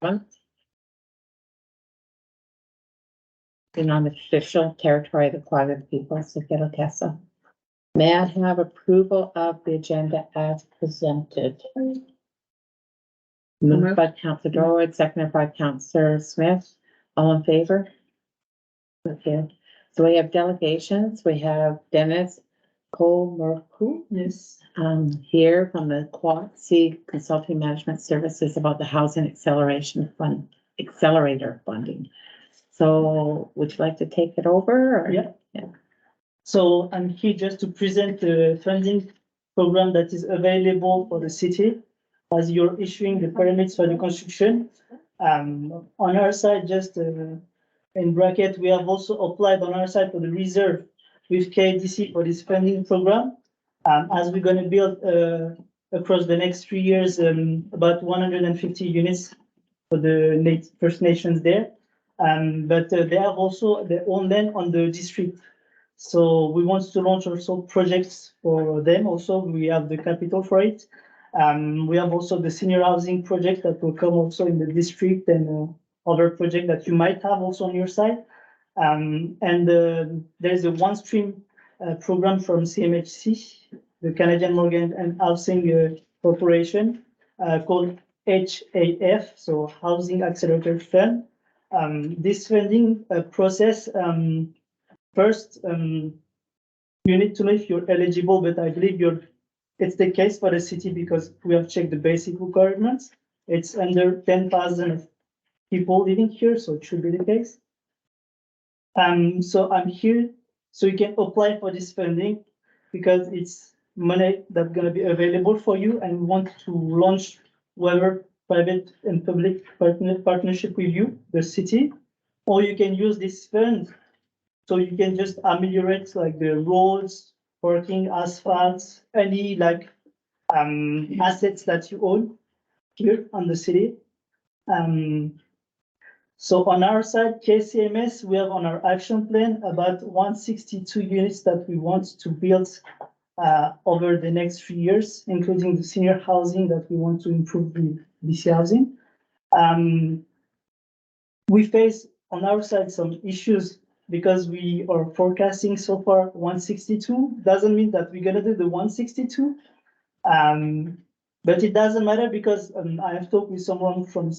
Been on the traditional territory of the Quadroon peoples of Kettle. May I have approval of the agenda as presented? Moved by Councilor Dorwood, seconded by Councilor Smith. All in favor? Okay, so we have delegations. We have Dennis Cole-Murphy. Yes. Here from the Quad C Consulting Management Services about the Housing Accelerator funding. So would you like to take it over? Or? Yeah. Yeah. So I'm here just to present the funding program that is available for the city as you're issuing the permits for the construction. On our side, just in bracket, we have also applied on our side for the reserve with KDC for this funding program. As we're going to build across the next 3 years, about 150 units for the First Nations there. But they have also their own land on the district. So we want to launch also projects for them. Also, we have the capital for it. We have also the senior housing project that will come also in the district and other project that you might have also on your side. There's a one stream program from CMHC, the Canadian Mortgage and Housing Corporation, called HAF, so Housing Accelerator Fund. This funding process, first, you need to know if you're eligible, but I believe it's the case for the city because we have checked the basic requirements. It's under 10,000 people living here, so it should be the case. So I'm here so you can apply for this funding because it's money that's going to be available for you, and we want to launch whether private and public partnership with you, the city, or you can use this fund so you can just ameliorate like the roads, parking, asphalt, any like assets that you own here on the city. So on our side, KCMS, we have on our action plan about 162 units that we want to build over the next 3 years, including the senior housing that we want to improve the BC housing. We face on our side some issues because we are forecasting so far 162. Doesn't mean that we're gonna do the 162. But it doesn't matter because I have talked with someone from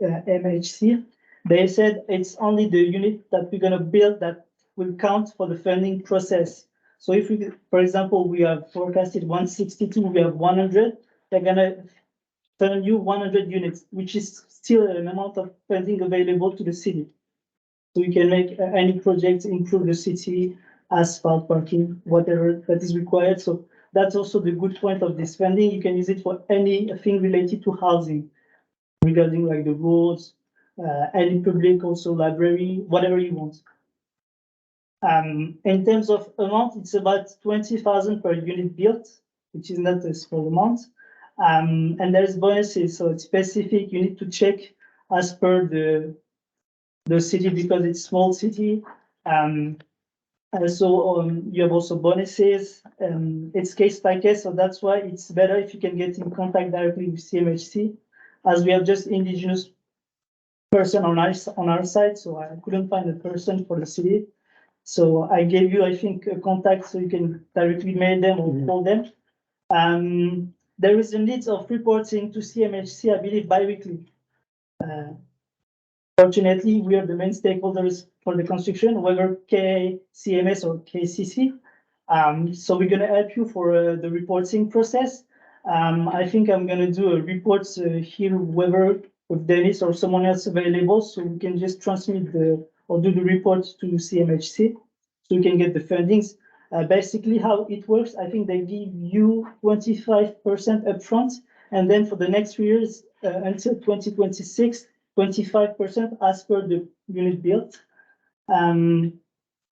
MHC. They said it's only the unit that we're gonna build that will count for the funding process. So if we, for example, we have forecasted 162, we have 100, they're gonna fund you 100 units, which is still an amount of funding available to the city. So you can make any project, improve the city, asphalt, parking, whatever that is required. So that's also the good point of this funding. You can use it for anything related to housing, regarding like the roads, any public, also library, whatever you want. In terms of amount, it's about 20,000 per unit built, which is not a small amount. And there's bonuses, so it's specific. You need to check as per the city because it's small city. And so you have also bonuses. It's case by case, so that's why it's better if you can get in contact directly with CMHC, as we have just indigenous person on our side, so I couldn't find a person for the city. So I gave you, I think, a contact so you can directly mail them or call them. There is a need of reporting to CMHC, I believe, bi-weekly. Fortunately, we are the main stakeholders for the construction, whether KCMS or KCC. So we're going to help you for the reporting process. I think I'm going to do a report here, whether with Dennis or someone else available, so we can just transmit or do the report to CMHC, so we can get the fundings. Basically, how it works, I think they give you 25% upfront, and then for the next 3 years until 2026, 25% as per the unit built. The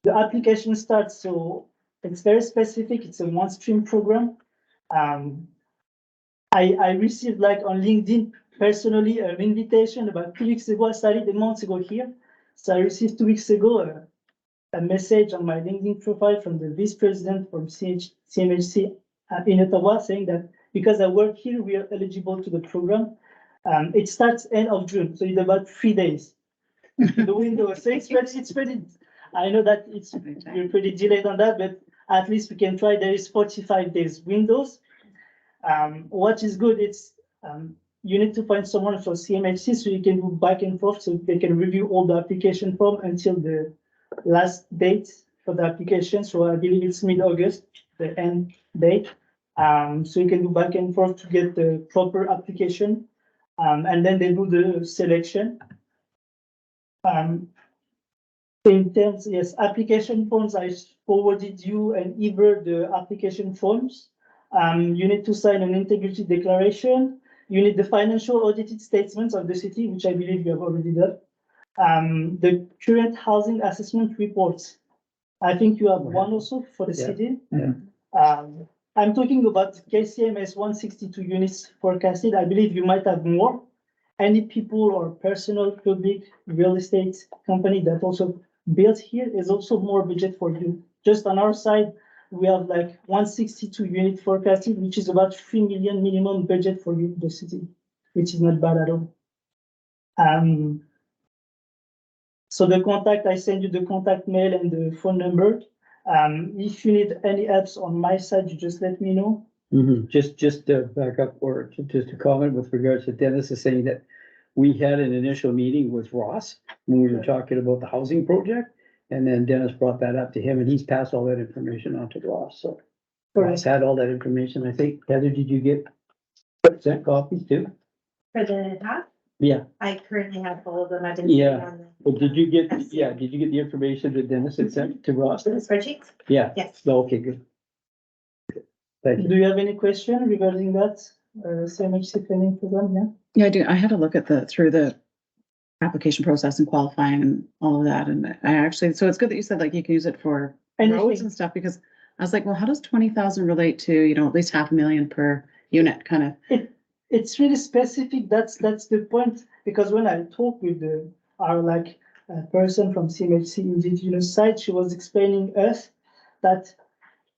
application starts, so it's very specific. It's a one stream program. I received like on LinkedIn personally an invitation about 2 weeks ago. I started a month ago here. So I received 2 weeks ago a message on my LinkedIn profile from the vice president from CMHC in Ottawa saying that because I work here, we are eligible to the program. It starts end of June, so it's about 3 days. The window, so it's pretty, I know that you're pretty delayed on that, but at least we can try. There is 45 days windows. What is good, it's, you need to find someone for CMHC so you can do back and forth, so they can review all the application form until the last date for the application. So I believe it's mid-August, the end date. So you can do back and forth to get the proper application. And then they do the selection. In terms, yes, application forms, I forwarded you and either the application forms. You need to sign an integrity declaration. You need the financial audited statements of the city, which I believe you have already done. The current housing assessment reports. I think you have one also for the city. Yeah. I'm talking about KCMS 162 units forecasted. I believe you might have more. Any people or personal public real estate company that also built here is also more budget for you. Just on our side, we have like 162 unit forecasted, which is about 3 million minimum budget for you, the city, which is not bad at all. So the contact, I send you the contact mail and the phone number. If you need any apps on my side, you just let me know. Just to back up or just a comment with regards to Dennis is saying that we had an initial meeting with Ross when we were talking about the housing project. And then Dennis brought that up to him and he's passed all that information on to Ross. So Ross had all that information. I think, Heather, did you get sent copies too? For the top, Yeah, I currently have all of them. I've been. Yeah. sitting on but did you get the information that Dennis had sent to Ross? The spreadsheets? Yeah, Yes. okay, good. Thank you. Do you have any question regarding that? CMHC planning program, yeah? Yeah, I do. I had to look at through the application process and qualifying and all of that. And I actually, so it's good that you said like you can use it for roads Anything. and stuff, because I was like, well, how does 20,000 relate to, at least $500,000 per unit kind of? It's really specific. That's the point. Because when I talked with our person from CMHC Indigenous side, she was explaining us that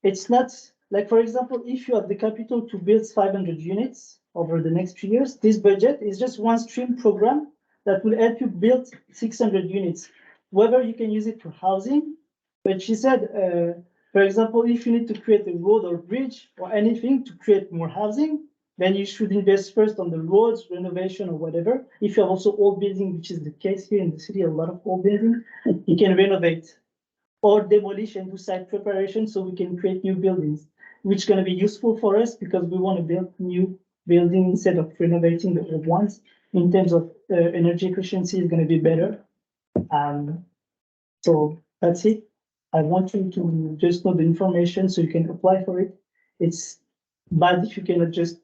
it's not like, for example, if you have the capital to build 500 units over the next 3 years, this budget is just one stream program that will help you build 600 units. Whether you can use it for housing, but she said, for example, if you need to create a road or bridge or anything to create more housing, then you should invest first on the roads, renovation or whatever. If you have also old building, which is the case here in the city, a lot of old building, you can renovate or demolish and do site preparation so we can create new buildings, which is going to be useful for us because we want to build new buildings instead of renovating the old ones. In terms of energy efficiency, is going to be better. So that's it. I want you to just know the information so you can apply for it. It's bad if you cannot just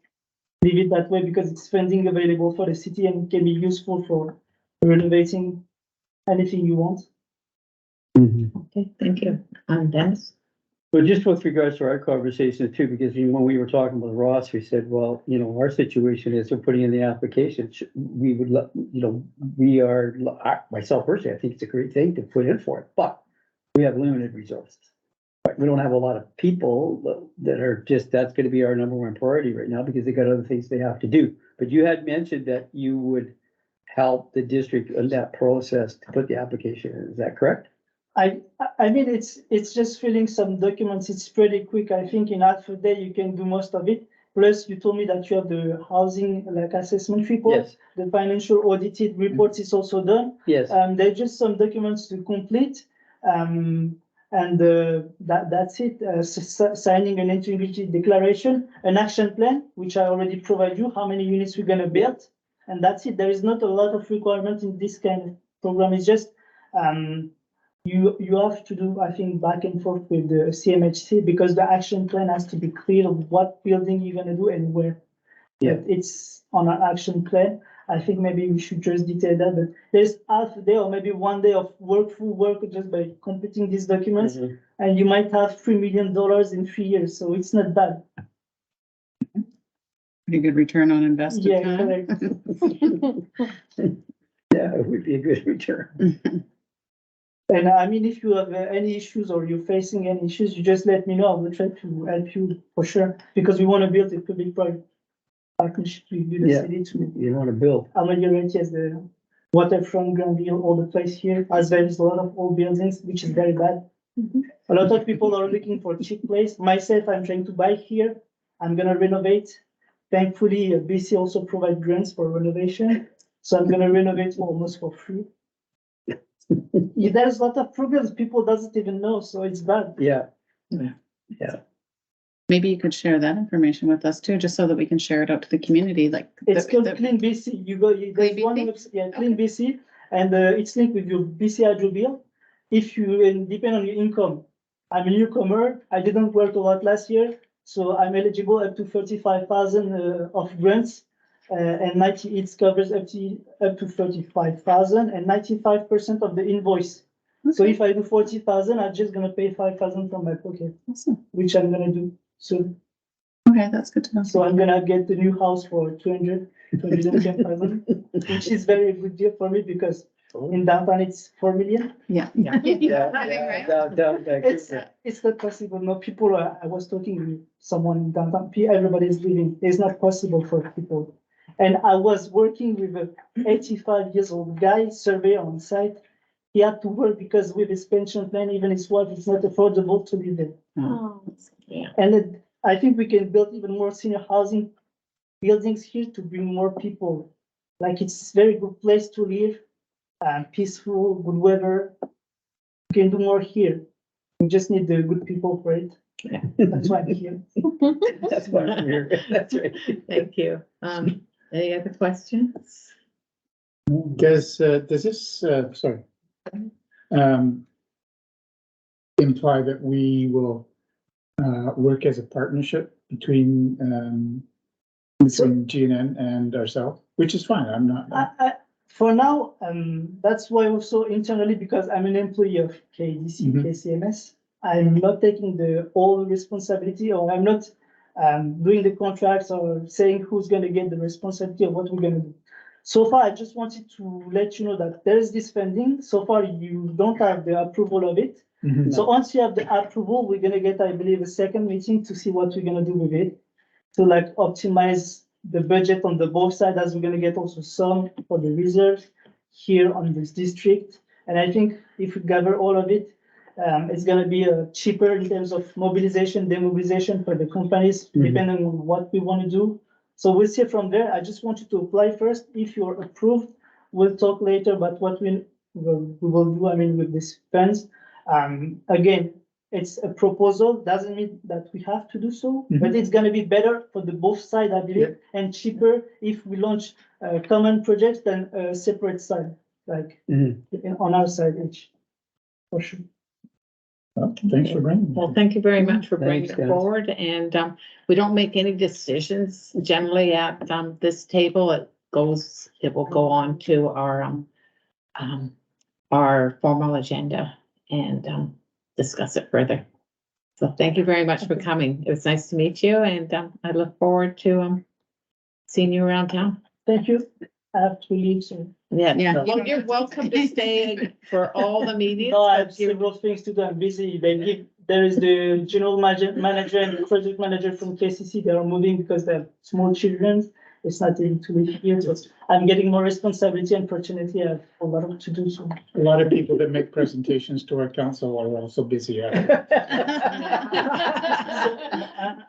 leave it that way because it's funding available for the city and it can be useful for renovating anything you want. Okay, thank you. Dennis? But just with regards to our conversation too, because when we were talking with Ross, we said, well, our situation is we're putting in the application. We would, myself personally, I think it's a great thing to put in for it, but we have limited resources. We don't have a lot of people that are that's going to be our number one priority right now because they got other things they have to do. But you had mentioned that you would help the district in that process to put the application in. Is that correct? I mean, it's just filling some documents. It's pretty quick. I think in half a day you can do most of it. Plus, you told me that you have the housing assessment report. Yes. The financial audited reports is also done. Yes. There are just some documents to complete. That's it. Signing an integrity declaration, an action plan, which I already provide you, how many units we're gonna build, and that's it. There is not a lot of requirement in this kind of program. It's just you have to do, I think, back and forth with the CMHC because the action plan has to be clear of what building you're gonna do and where. Yeah. But it's on an action plan. I think maybe we should just detail that, but there's half a day or maybe 1 day of full work just by completing these documents, and you might have $3 million in 3 years, so it's not bad. Pretty good return on invested Yeah, time. correct. Yeah, it would be a good return. And I mean, if you have any issues or you're facing any issues, you just let me know. I will try to help you for sure because we want to build a public project. partnership with the Yeah. city to You wanna build. ameliorate yes, the waterfront, Granville, all the place here, as there is a lot of old buildings, which is very bad. A lot of people are looking for cheap place. Myself, I'm trying to buy here. I'm gonna renovate. Thankfully, BC also provide grants for renovation, so I'm gonna renovate almost for free. Yeah, there's a lot of problems people doesn't even know, so it's bad. Yeah. Maybe you could share that information with us too, just so that we can share it out to the community, like. It's the- called the- Clean BC. You go, there's Clean one BC? website, yeah, Clean BC, and it's linked with your BC Hydro bill. If you, and depend on your income. I'm a newcomer. I didn't work a lot last year, so I'm eligible up to 35,000 of grants. And 90, it covers up to 35,000 and 95% of the invoice. So if I do 40,000, I'm just gonna pay 5,000 from my pocket, Awesome. which I'm gonna do soon. Okay, that's good to know. So I'm gonna get the new house for 210,000, which is very good deal for me because in downtown it's 4 million. Yeah. Yeah. Down It's not possible. No people I was talking with someone in downtown. Everybody is leaving. It's not possible for people. And I was working with a 85 years old guy, surveyor on site. He had to work because with his pension plan, even his wife, it's not affordable to live there. Oh, Yeah. And I think we can build even more senior housing buildings here to bring more people. Like it's very good place to live, peaceful, good weather. We can do more here. We just need the good people for it. Yeah. That's why I'm here. That's why I'm here. That's right. Thank you. Any other questions? Does this, sorry, imply that we will work as a partnership between GNN and ourselves, which is fine. I'm not. For now, that's why also internally, because I'm an employee of KDC, Mhm. KCMS, I'm not taking the whole responsibility, or I'm not doing the contracts or saying who's gonna get the responsibility of what we're gonna do. So far, I just wanted to let you know that there is this funding. So far, you don't have the approval of it. Mhm. So once you have the approval, we're gonna get, I believe, a second meeting to see what we're gonna do with it. To like optimize the budget on the both sides, as we're gonna get also some for the reserves here on this district. And I think if we gather all of it, it's gonna be cheaper in terms of mobilization, demobilization for the companies, Mhm. depending on what we wanna do. So we'll see from there. I just want you to apply first. If you're approved, we'll talk later about what we will do, I mean, with these funds. Again, it's a proposal, doesn't mean that we have to do so, but it's gonna be better for the both sides, I believe, and cheaper if we launch common projects than a separate side, like Mhm. on our side each, for sure. Well, thanks for bringing Well, that. thank you very much for bringing Thanks, it guys. forward, and we don't make any decisions generally at this table. It will go on to our formal agenda and discuss it further. So thank you very much for coming. It was nice to meet you, and I look forward to seeing you around town. Thank you. I have to leave, so. Yeah. Yeah. Well, you're welcome to stay for all the meetings. No, I have but you're- several things to do. I'm busy. There is the general manager and the project manager from KCC. They are moving because they have small children. It's not easy to live here, so I'm getting more responsibility. Unfortunately, I have a lot to do, so. A lot of people that make presentations to our council are also busy. I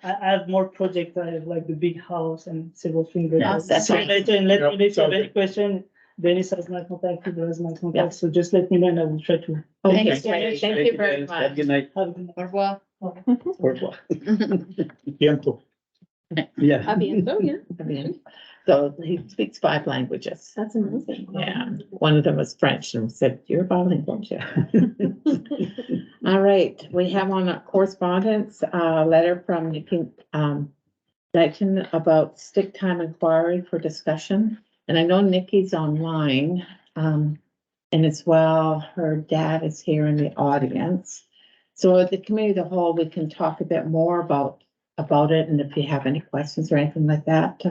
have more projects. I have like the big house and several things. that- Yes, that's See you right. later, and let me know if you have any Yep. question. Dennis has my contact, Peter has my Yeah. contact, so just let me know and I will try to. Okay, Thanks, great. Dennis. Thank you very Dennis. Have a much. good night. Have a good night. Au revoir. Au revoir. Bientôt. Yeah. So he speaks 5 languages. That's amazing. Yeah, one of them was French and said, "You're bilingual, too." All right, we have on a correspondence, a letter from Nikki Dayton about stick time inquiry for discussion. And I know Nikki's online, and as well, her dad is here in the audience. So at the committee of the whole, we can talk a bit more about it, and if you have any questions or anything like that.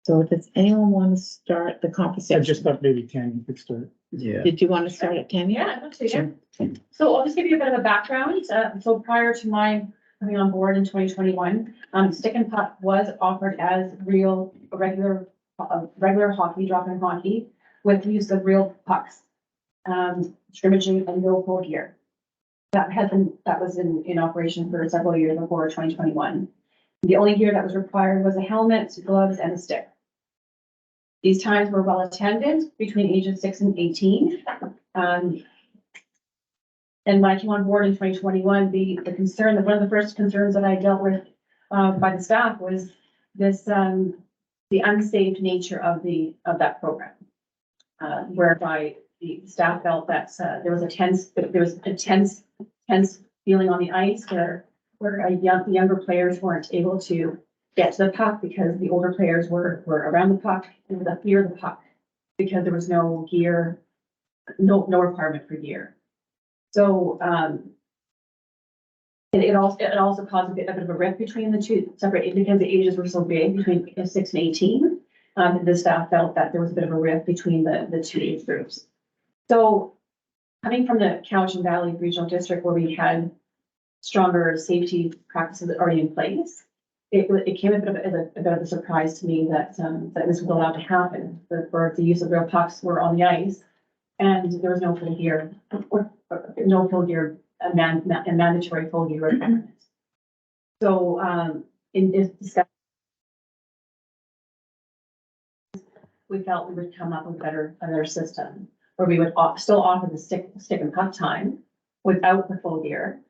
So does anyone want to start the I conversation? just thought maybe Tanya could start. Yeah. Did you want to start it, Tanya? Yeah, I'd love to, yeah. Sure. So I'll just give you a bit of a background. So prior to my coming on board in 2021. Stick and puck was offered as regular hockey, drop-in hockey with use of real pucks, scrimmaging and no full gear. That was in operation for several years before 2021. The only gear that was required was a helmet, gloves, and a stick. These times were well attended between ages 6 and 18. And when I came on board in 2021, the concern, one of the first concerns that I dealt with by the staff was this, the unsafe nature of that program, whereby the staff felt that there was a tense feeling on the ice where the younger players weren't able to get to the puck because the older players were around the puck and the fear of the puck because there was no gear, no requirement for gear. So it also caused a bit of a rift between the two separate because the ages were so big between 6 and 18. The staff felt that there was a bit of a rift between the two age groups. So coming from the Cowichan Valley Regional District where we had stronger safety practices already in place, it came a bit of a surprise to me that this was allowed to happen. For the use of real pucks were on the ice, and there was no full gear, a mandatory full gear requirement. So in this discussion, we felt we would come up with a better system where we would still offer the stick and puck time without the full gear,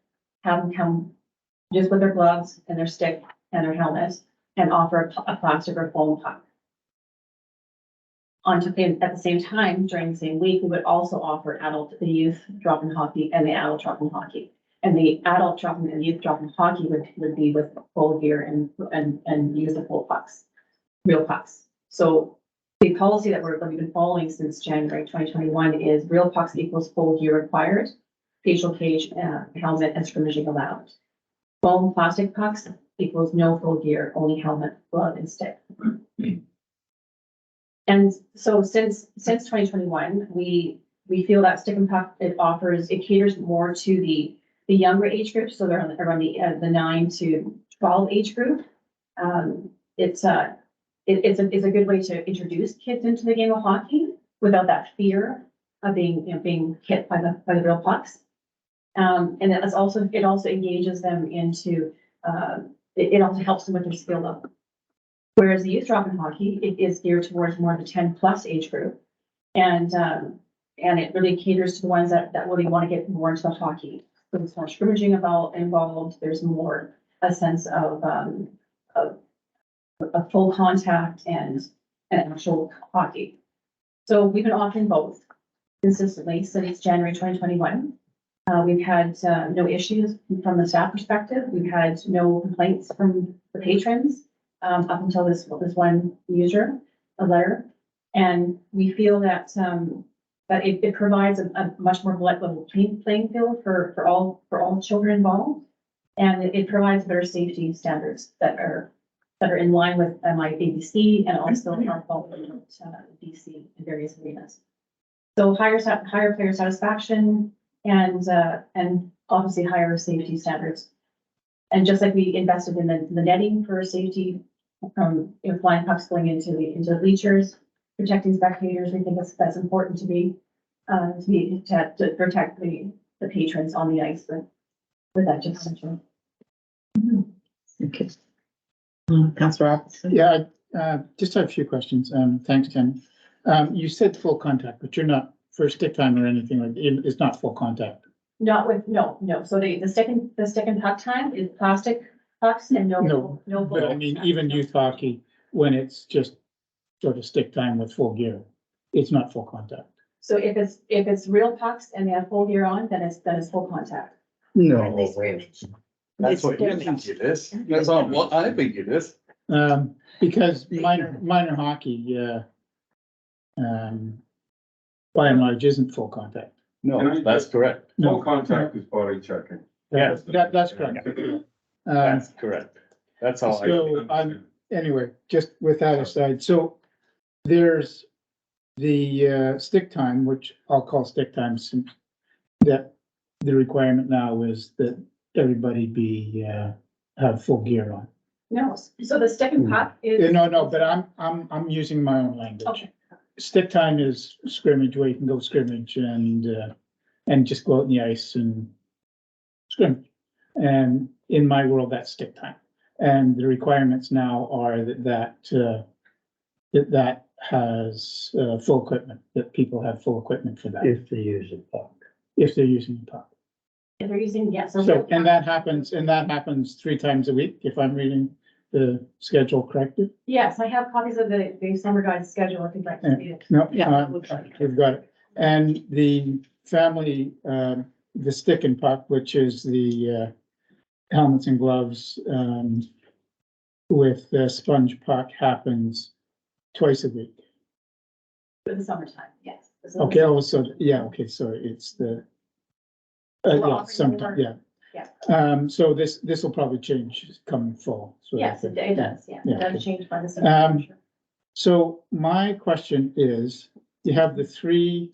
have them come just with their gloves and their stick and their helmet and offer a plastic or foam puck. At the same time, during the same week, we would also offer the youth drop-in hockey and the adult drop-in hockey. And the adult drop-in and youth drop-in hockey would be with full gear and use the full pucks, real pucks. So the policy that we've been following since January 2021 is real pucks equals full gear required, facial cage, helmet, and scrimmaging allowed. Foam plastic pucks equals no full gear, only helmet, glove, and stick. And so since 2021, we feel that stick and puck it caters more to the younger age group, so they're around the 9 to 12 age group. It's a good way to introduce kids into the game of hockey without that fear of being hit by the real pucks. And it also engages them into it also helps them with their skill level. Whereas the youth drop-in hockey, it is geared towards more of the 10+ age group, and it really caters to the ones that really want to get more into the hockey. So there's more scrimmaging involved. There's more a sense of a full contact and actual hockey. So we've been offering both consistently since January 2021. We've had no issues from the staff perspective. We've had no complaints from the patrons up until this one user, a letter. And we feel that it provides a much more level playing field for all children involved. And it provides better safety standards that are in line with MIABC and also our following BC in various arenas. So higher player satisfaction and obviously higher safety standards. And just like we invested in the netting for safety from flying pucks going into the bleachers, protecting spectators, we think that's important to protect the patrons on the ice with that just mentioned. Okay. Councillor Robinson? Yeah, I just have a few questions. Thanks, Ken. You said full contact, but you're not for stick time or anything like it's not full contact. Not with no. So the stick and puck time is plastic pucks and no. But I mean, even youth hockey, when it's just sort of stick time with full gear, it's not full contact. So if it's real pucks and they have full gear on, then it's full contact. No. That's what you think it is. That's not what I think it is. Because minor hockey, by and large, isn't full contact. No, that's correct. No. Contact is body checking. Yeah. That's correct. That's correct. That's how Anyway, just with that aside, so there's the stick time, which I'll call stick time, since that the requirement now is that everybody be, have full gear on. No, so the stick and puck is. No, but I'm using my own language. Okay. Stick time is scrimmage where you can go scrimmage and just go out in the ice and scrimmage. And in my world, that's stick time. And the requirements now are that has full equipment, that people have full equipment for that, If they use a puck. if they're using the puck. If they're using, yeah, so. So, and that happens 3 times a week, if I'm reading the schedule correctly. Yes, I have copies of the summer guide schedule if you'd like to see it. No, Yeah. we've got it. And the family, the stick and puck, which is the helmets and gloves, with the sponge puck happens twice a week. For the summertime, yes. Okay, also, yeah, okay, so it's the. Yeah, sometime, yeah. Yeah. So this will probably change come fall. so- Yes, it does, yeah. Yeah, It does okay. change by the summer. So my question is, you have the 3,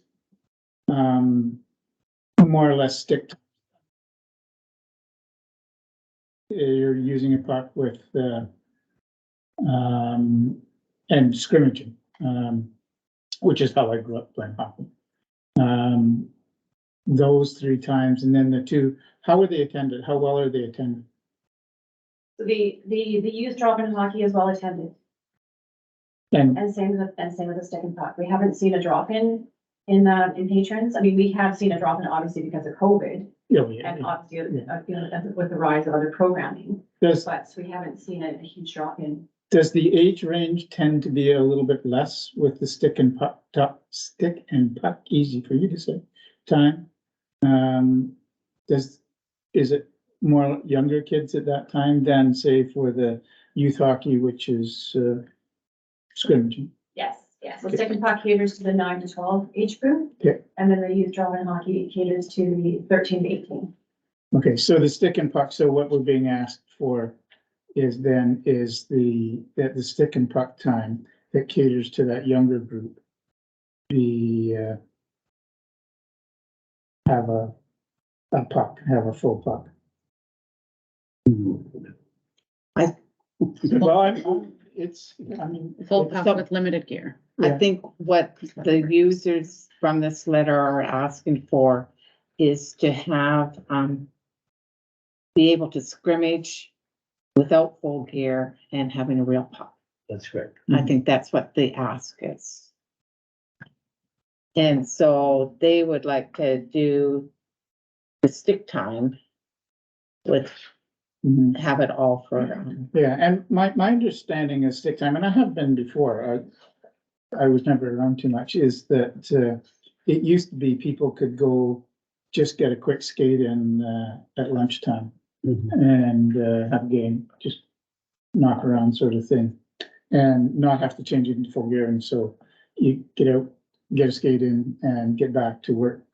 more or less stick. You're using a puck with, and scrimmaging, which is how I grew up playing hockey. Those 3 times, and then the 2, how are they attended? How well are they attended? So the youth drop-in hockey is well attended, And, and same with the stick and puck. We haven't seen a drop-in in patrons. I mean, we have seen a drop-in obviously because of COVID and obviously, with the rise of other programming, does, but we haven't seen a huge drop-in. does the age range tend to be a little bit less with the stick and puck, easy for you to say, time? Is it more younger kids at that time than say for the youth hockey, which is, scrimmaging? Yes, yes. So stick and puck caters to the 9 to 12 age group. Okay. And then the youth drop-in hockey caters to the 13 to 18. Okay, so the stick and puck, so what we're being asked for is that the stick and puck time that caters to that younger group. Have a puck, have a full puck. Well, I mean. Full puck with limited gear. I Yeah. think what the users from this letter are asking for is to have, be able to scrimmage without full gear and having a real puck. That's correct. I think that's what the ask is. And so they would like to do the stick time with, Mhm. have it all for, Yeah, and my understanding of stick time, and I have been before, I was never around too much, is that, it used to be people could go just get a quick skate in, at lunchtime and, have a game, just knock around sort of thing. And not have to change it into full gear, and so you get out, get a skate in and get back to work,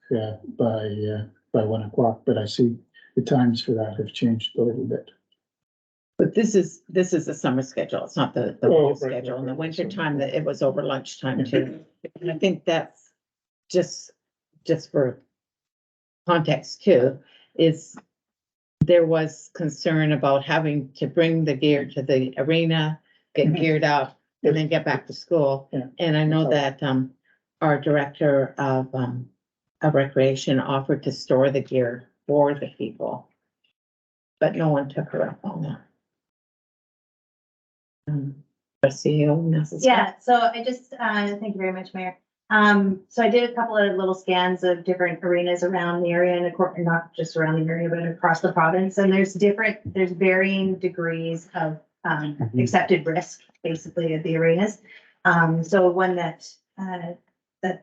by 1 o'clock, but I see the times for that have changed a little bit. but this is a summer schedule. It's not the Oh, whole right, schedule. In the right. winter time, that it was over lunchtime too. And I think that's just for context too, is there was concern about having to bring the gear to the arena, get Mhm. geared up, and then get back to school. Yeah. And I know that, our director of recreation offered to store the gear for the people. But no one took her up on that. Our CEO, Mrs. Yeah, so I just, thank you very much, Mayor. So I did a couple of little scans of different arenas around the area and not just around the area, but across the province. And there's varying degrees of, accepted risk, basically, at the arenas. So one that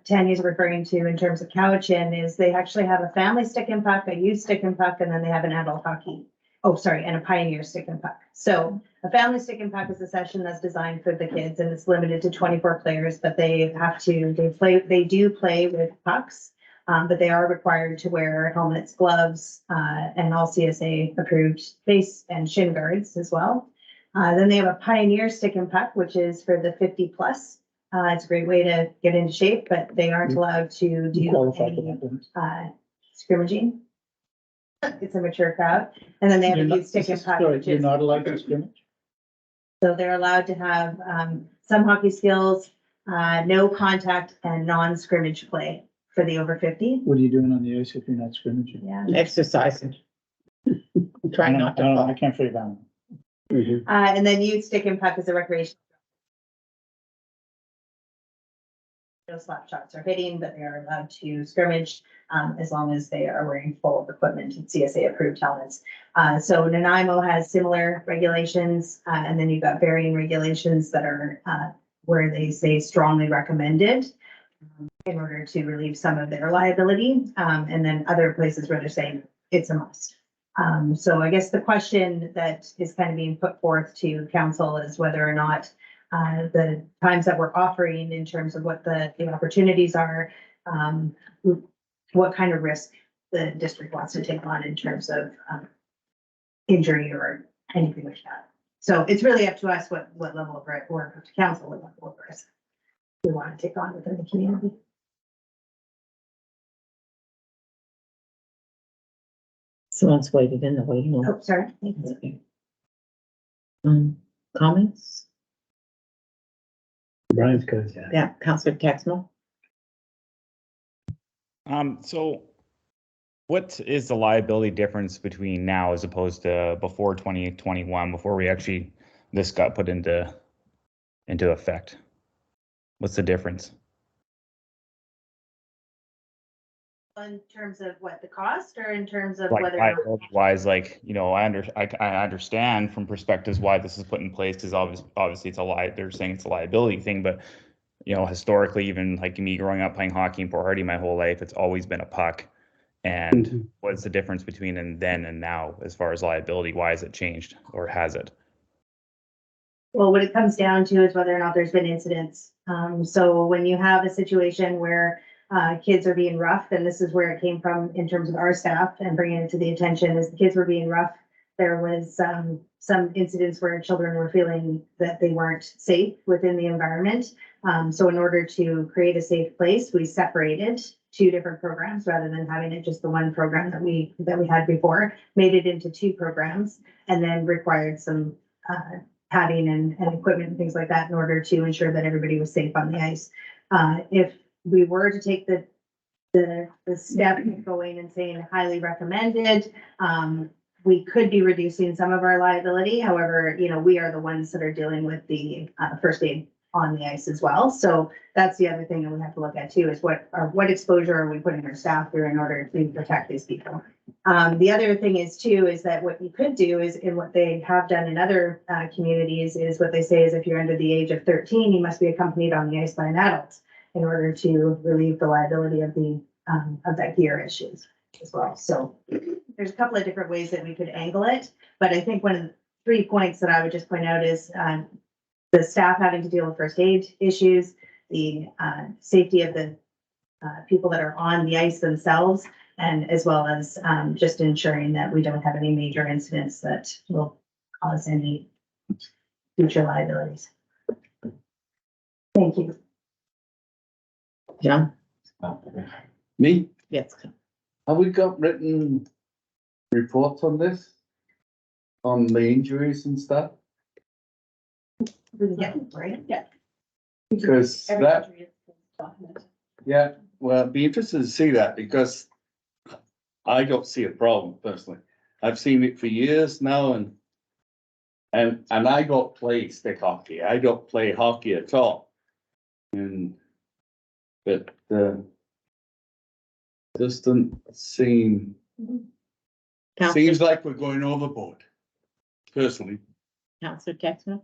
Tanya's referring to in terms of Cowichan is they actually have a family stick and puck, a youth stick and puck, and then they have an adult hockey. Oh, sorry, and a pioneer stick and puck. So a family stick and puck is a session that's designed for the kids and it's limited to 24 players, but they do play with pucks. But they are required to wear helmets, gloves, and all CSA approved face and shin guards as well. Then they have a pioneer stick and puck, which is for the 50 plus. It's a great way to get into shape, but they aren't allowed to do Qualify for any that one. scrimmaging. It's a mature crowd. And then they have a You're not- youth stick and puck, sorry, which You're is, not allowed to scrimmage? so they're allowed to have, some hockey skills, no contact and non-scrimmage play for the over 50. What are you doing on the ice if you're not scrimmaging? Yeah. Exercising. Trying not to I fall. can't figure that one. Mhm. And then youth stick and puck is a recreation. No slap shots or hitting, but they are allowed to scrimmage, as long as they are wearing full equipment and CSA approved helmets. So Nanaimo has similar regulations, and then you've got varying regulations that are, where they say strongly recommended in order to relieve some of their liability, and then other places where they're saying it's a must. So I guess the question that is kind of being put forth to council is whether or not the times that we're offering in terms of what the opportunities are, what kind of risk the district wants to take on in terms of injury or anything like that. So it's really up to us what level of risk, or to council what level of risk we want to take on within the community. Someone's waited in the waiting room. Oh, sorry. Comments? Brian's good, yeah. Yeah, Councillor Texmo? So what is the liability difference between now as opposed to before 2021, before we actually, this got put into effect? What's the difference? In terms of what the cost, or in terms of Like whether or not, liability wise, like, you know, I understand from perspectives why this is put in place, because obviously it's they're saying it's a liability thing, but you know, historically, even like me growing up playing hockey in Port Hardy my whole life, it's always been a puck. And what's the difference between then and now as far as liability? Why has it changed, or has it? well, what it comes down to is whether or not there's been incidents. So when you have a situation where kids are being rough, and this is where it came from in terms of our staff and bringing it to the attention, is the kids were being rough. There was some incidents where children were feeling that they weren't safe within the environment. So in order to create a safe place, we separated two different programs rather than having it just the one program that we had before, made it into two programs, and then required some padding and equipment and things like that in order to ensure that everybody was safe on the ice. If we were to take the step of going and saying highly recommended, we could be reducing some of our liability. However, you know, we are the ones that are dealing with the first aid on the ice as well. So that's the other thing that we have to look at too, is what exposure are we putting our staff through in order to protect these people. The other thing is too, is that what you could do is, in what they have done in other communities, is what they say is if you're under the age of 13, you must be accompanied on the ice by an adult in order to relieve the liability of that gear issues as well. So there's a couple of different ways that we could angle it, but I think one of the 3 points that I would just point out is the staff having to deal with first aid issues, the safety of the people that are on the ice themselves, and as well as just ensuring that we don't have any major incidents that will cause any future liabilities. Thank you. John? Me, Yes. have we got written reports on this? On the injuries and stuff? Yeah, right? Yeah. Because Every that, injury is documented. yeah, well, I'd be interested to see that, because I don't see a problem personally. I've seen it for years now, and I don't play stick hockey. I don't play hockey at all. But doesn't seem, seems like we're going overboard, personally. Councillor Texmo?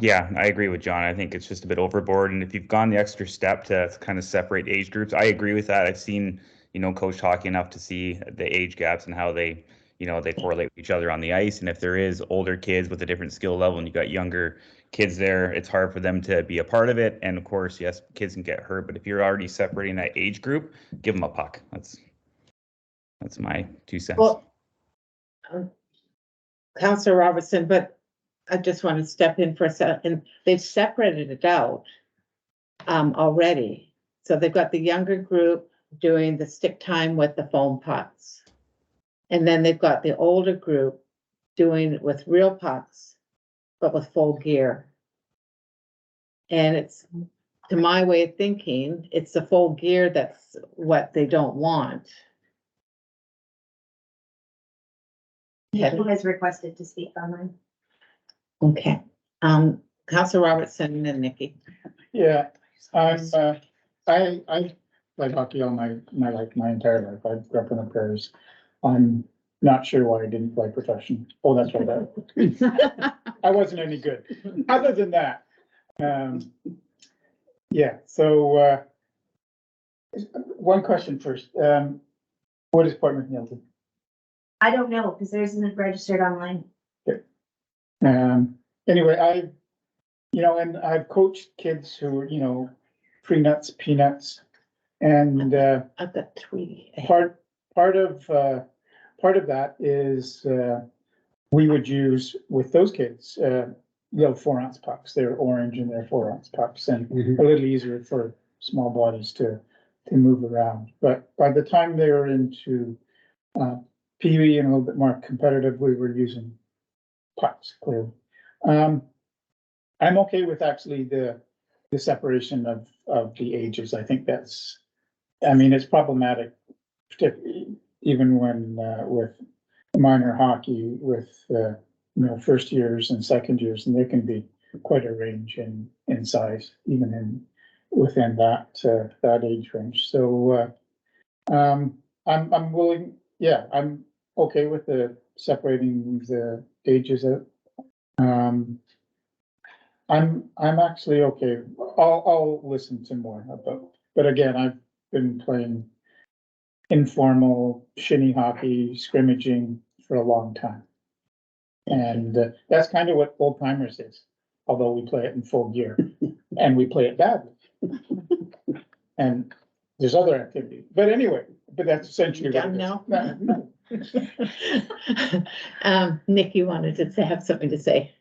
Yeah, I agree with John. I think it's just a bit overboard. And if you've gone the extra step to kind of separate age groups, I agree with that. I've seen, you know, coached hockey enough to see the age gaps and how they, you know, they correlate with each other on the ice. And if there is older kids with a different skill level and you got younger kids there, it's hard for them to be a part of it. And of course, yes, kids can get hurt, but if you're already separating that age group, give them a puck. That's my 2 cents. Well, Councillor Robertson, but I just want to step in for a second. They've separated it out already. So they've got the younger group doing the stick time with the foam pucks. And then they've got the older group doing it with real pucks, but with full gear. And it's, to my way of thinking, it's the full gear that's what they don't want. Who has requested to speak online? Okay, Council Robertson and Nikki. Yeah, I played hockey all my life, my entire life. I grew up in the prairies. I'm not sure why I didn't play professional. Oh, that's right. I wasn't any good. Other than that, yeah, so, one question first. What is Port McNeill do? I don't know, because there isn't registered online. Anyway, and I've coached kids who, pre-nuts, peanuts, and, I've got three. part of that is, we would use with those kids, little 4-ounce pucks. They're orange and they're 4-ounce pucks, and a little easier for small bodies to move around. But by the time they were into, Pee wee and a little bit more competitive, we were using pucks, clearly. I'm okay with actually the separation of the ages. I think it's problematic, particularly even when, with minor hockey with, first years and second years, and there can be quite a range in size, even within that age range. So, I'm willing, I'm okay with the separating the ages out. I'm actually okay. I'll listen to more about, but again, I've been playing informal shinny hockey, scrimmaging for a long time. And that's kind of what old timers is, although we play it in full gear and we play it badly. And there's other activity, but anyway, but that's essentially what it is. No. Nikki wanted to have something to say.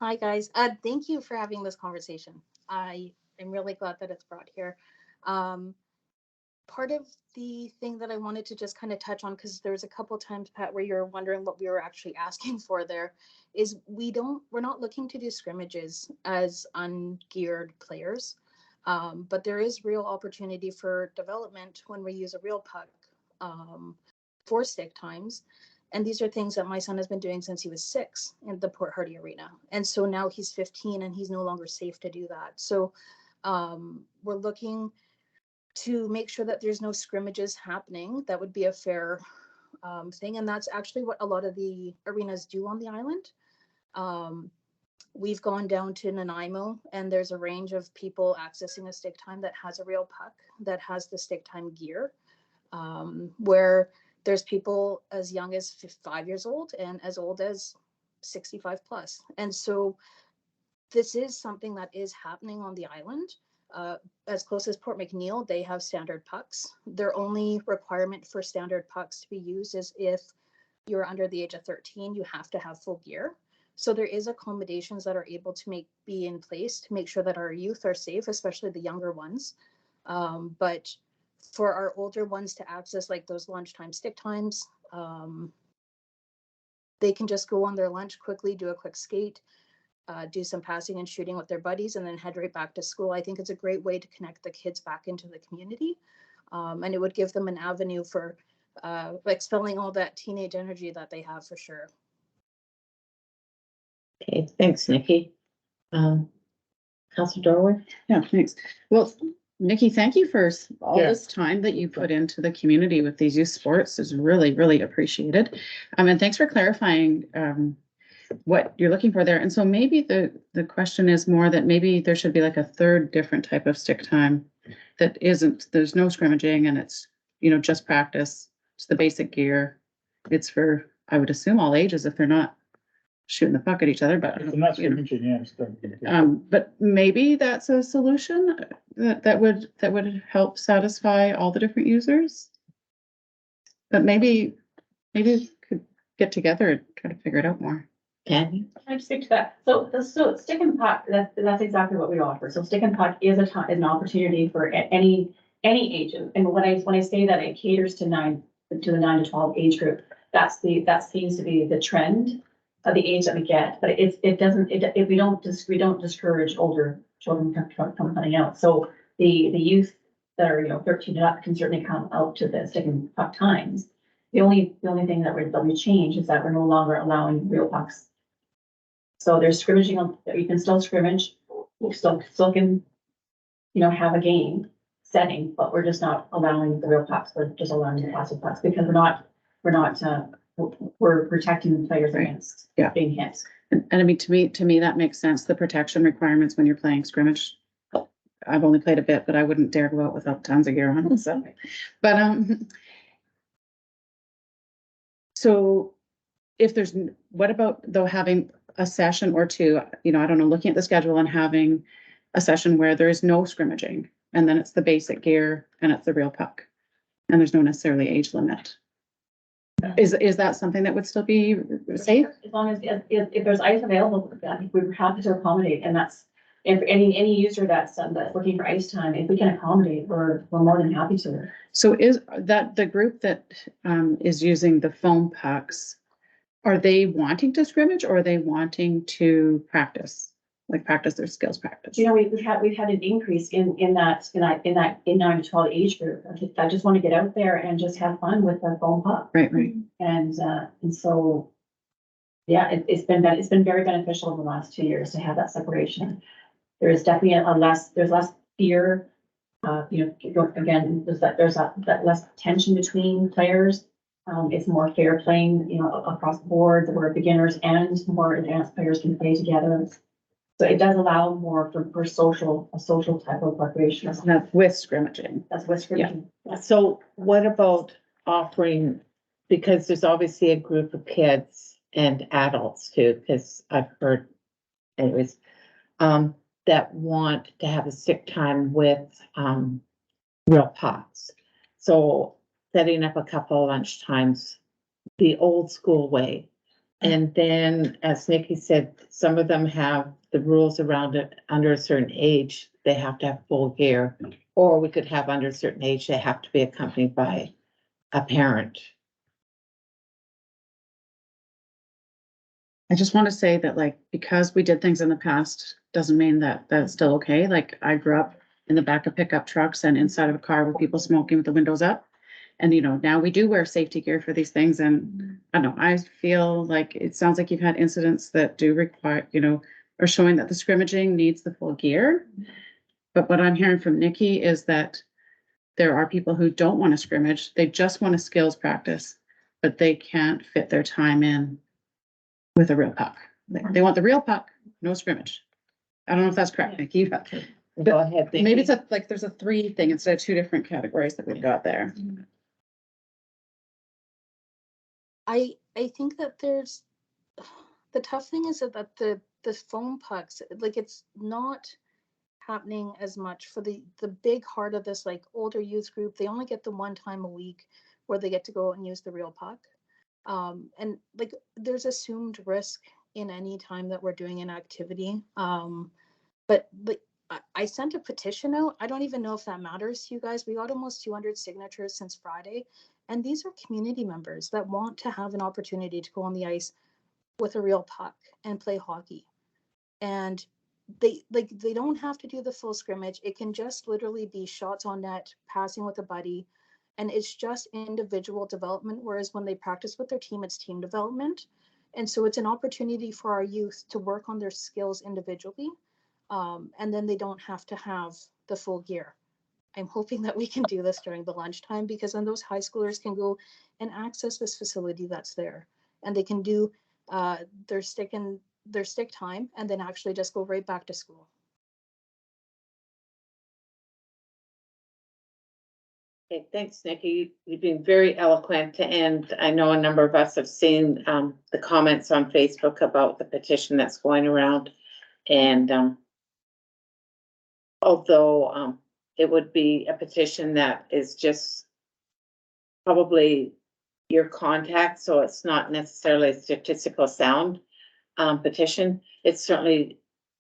Hi, guys. Thank you for having this conversation. I am really glad that it's brought here. Part of the thing that I wanted to just kind of touch on, because there's a couple times, Pat, where you're wondering what we were actually asking for there, is we're not looking to do scrimmages as ungeared players. But there is real opportunity for development when we use a real puck for stick times. And these are things that my son has been doing since he was 6 in the Port Hardy Arena. And so now he's 15 and he's no longer safe to do that. So we're looking to make sure that there's no scrimmages happening. That would be a fair thing. And that's actually what a lot of the arenas do on the island. We've gone down to Nanaimo and there's a range of people accessing a stick time that has a real puck, that has the stick time gear, where there's people as young as 5 years old and as old as 65 plus. And so this is something that is happening on the island. As close as Port McNeill, they have standard pucks. Their only requirement for standard pucks to be used is if you're under the age of 13, you have to have full gear. So there is accommodations that are able to be in place to make sure that our youth are safe, especially the younger ones. But for our older ones to access like those lunchtime stick times, they can just go on their lunch quickly, do a quick skate, do some passing and shooting with their buddies, and then head right back to school. I think it's a great way to connect the kids back into the community. And it would give them an avenue for expelling all that teenage energy that they have for sure. Okay, thanks, Nikki. Councilor Dorwin? Yeah, thanks. Well, Nikki, thank you for all Yeah. this time that you put into the community with these youth sports is really, really appreciated. And thanks for clarifying what you're looking for there. And so maybe the question is more that maybe there should be like a third different type of stick time that there's no scrimmaging and it's, just practice. It's the basic gear. It's for, I would assume, all ages if they're not shooting the puck at each other, but I'm not scrimmaging, yes. but maybe that's a solution that would help satisfy all the different users. But maybe we could get together and try to figure it out more. Can Can I just speak to that? So stick and puck, that's exactly what we offer. So stick and puck is an opportunity for any age. And when I say that it caters to to the 9 to 12 age group. That seems to be the trend of the age that we get, but we don't discourage older children from coming out. So the youth that are, 13 and up can certainly come out to the stick and puck times. The only thing that we change is that we're no longer allowing real pucks. So there's scrimmaging, you can still scrimmage, we still can, have a game setting, but we're just not allowing the real pucks, we're just allowing the plastic pucks because we're protecting the players against being hit. And I mean, to me, that makes sense. The protection requirements when you're playing scrimmage. I've only played a bit, but I wouldn't dare go out without tons of gear on, so. But, so if there's, what about though having a session or two, I don't know, looking at the schedule and having a session where there is no scrimmaging and then it's the basic gear and it's the real puck and there's no necessarily age limit. Is that something that would still be safe? As long as, if there's ice available, we're happy to accommodate, and that's, if any user that's looking for ice time, if we can accommodate, we're more than happy to. So is that the group that is using the foam pucks, are they wanting to scrimmage or are they wanting to practice their skills practice? We've had an increase in 9 to 12 age group. I just want to get out there and just have fun with the foam puck. Right. And so, yeah, it's been very beneficial over the last 2 years to have that separation. There is definitely there's less fear. Again, there's that less tension between players. It's more fair playing, across the board, where beginners and more advanced players can play together. So it does allow more for a social type of recreation. That's with scrimmaging. That's with scrimmaging. So what about offering, because there's obviously a group of kids and adults too, because I've heard anyways, that want to have a stick time with, real pucks. So setting up a couple of lunch times, the old school way. And then, as Nikki said, some of them have the rules around it. Under a certain age, they have to have full gear. Or we could have under a certain age, they have to be accompanied by a parent. I just want to say that because we did things in the past, doesn't mean that that's still okay. I grew up in the back of pickup trucks and inside of a car with people smoking with the windows up. And, now we do wear safety gear for these things. And I don't know, I feel like it sounds like you've had incidents that do require, are showing that the scrimmaging needs the full gear. But what I'm hearing from Nikki is that there are people who don't want to scrimmage. They just want a skills practice, but they can't fit their time in with a real puck. They want the real puck, no scrimmage. I don't know if that's correct, Nikki. Go ahead. Nikki. Maybe it's there's a 3 thing instead of 2 different categories that we've got there. I think that there's, the tough thing is that the foam pucks, it's not happening as much for the big heart of this, older youth group. They only get the 1 time a week where they get to go and use the real puck. And there's assumed risk in any time that we're doing an activity. But I sent a petition out. I don't even know if that matters to you guys. We got almost 200 signatures since Friday. And these are community members that want to have an opportunity to go on the ice with a real puck and play hockey. And they don't have to do the full scrimmage. It can just literally be shots on net, passing with a buddy. And it's just individual development. Whereas when they practice with their team, it's team development. And so it's an opportunity for our youth to work on their skills individually. And then they don't have to have the full gear. I'm hoping that we can do this during the lunchtime, because then those high schoolers can go and access this facility that's there, and they can do their stick time and then actually just go right back to school. Okay, thanks, Nikki. You've been very eloquent, and I know a number of us have seen the comments on Facebook about the petition that's going around. And although it would be a petition that is just probably your contact, so it's not necessarily a statistical sound petition, it's certainly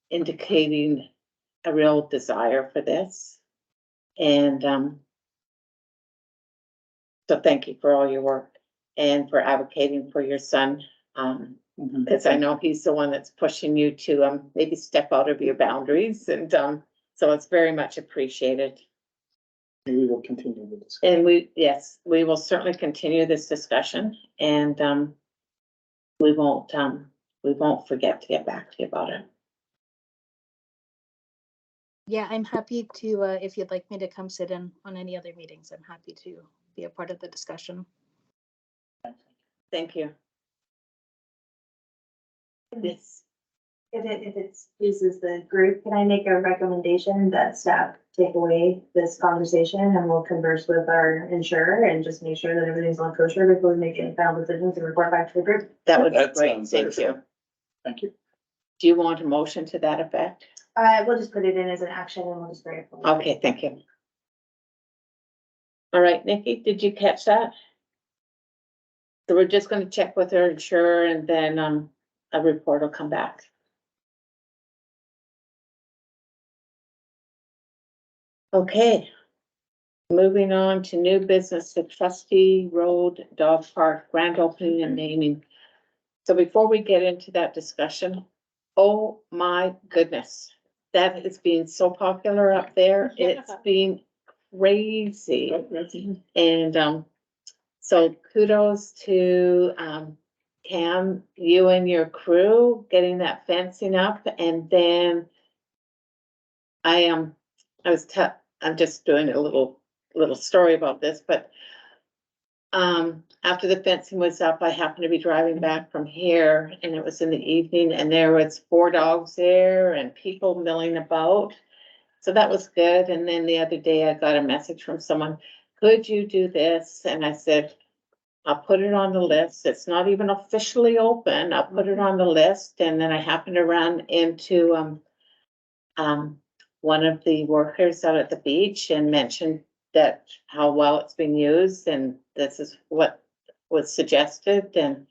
indicating a real desire for this. And So thank you for all your work and for advocating for your son. Because I know he's the one that's pushing you to maybe step out of your boundaries, and so it's very much appreciated. We will continue the discussion. And we will certainly continue this discussion, and we won't forget to get back to you about it. Yeah, I'm happy to, if you'd like me to come sit in on any other meetings, I'm happy to be a part of the discussion. Thank you. Yes. If it pleases the group, can I make a recommendation that staff take away this conversation and we'll converse with our insurer and just make sure that everything's on kosher before we make any final decisions and report back to the group? That would be That great. sounds Thank excellent. you. Thank you. Do you want a motion to that effect? We'll just put it in as an action and we'll just bring it forward. Okay, thank you. All right, Nikki, did you catch that? So we're just gonna check with our insurer, and then a report will come back. Okay. Moving on to new business, the Trustee Road Dog Park grand opening and naming. So before we get into that discussion, oh my goodness, that is being so popular up there. It's been crazy. And so kudos to Cam, you and your crew getting that fencing up, and then I'm just doing a little story about this, but after the fencing was up, I happened to be driving back from here, and it was in the evening, and there was 4 dogs there and people milling about. So that was good. And then the other day I got a message from someone, could you do this? And I said, I'll put it on the list. It's not even officially open. I'll put it on the list. And then I happened to run into one of the workers out at the beach and mentioned that how well it's been used, and this is what was suggested. And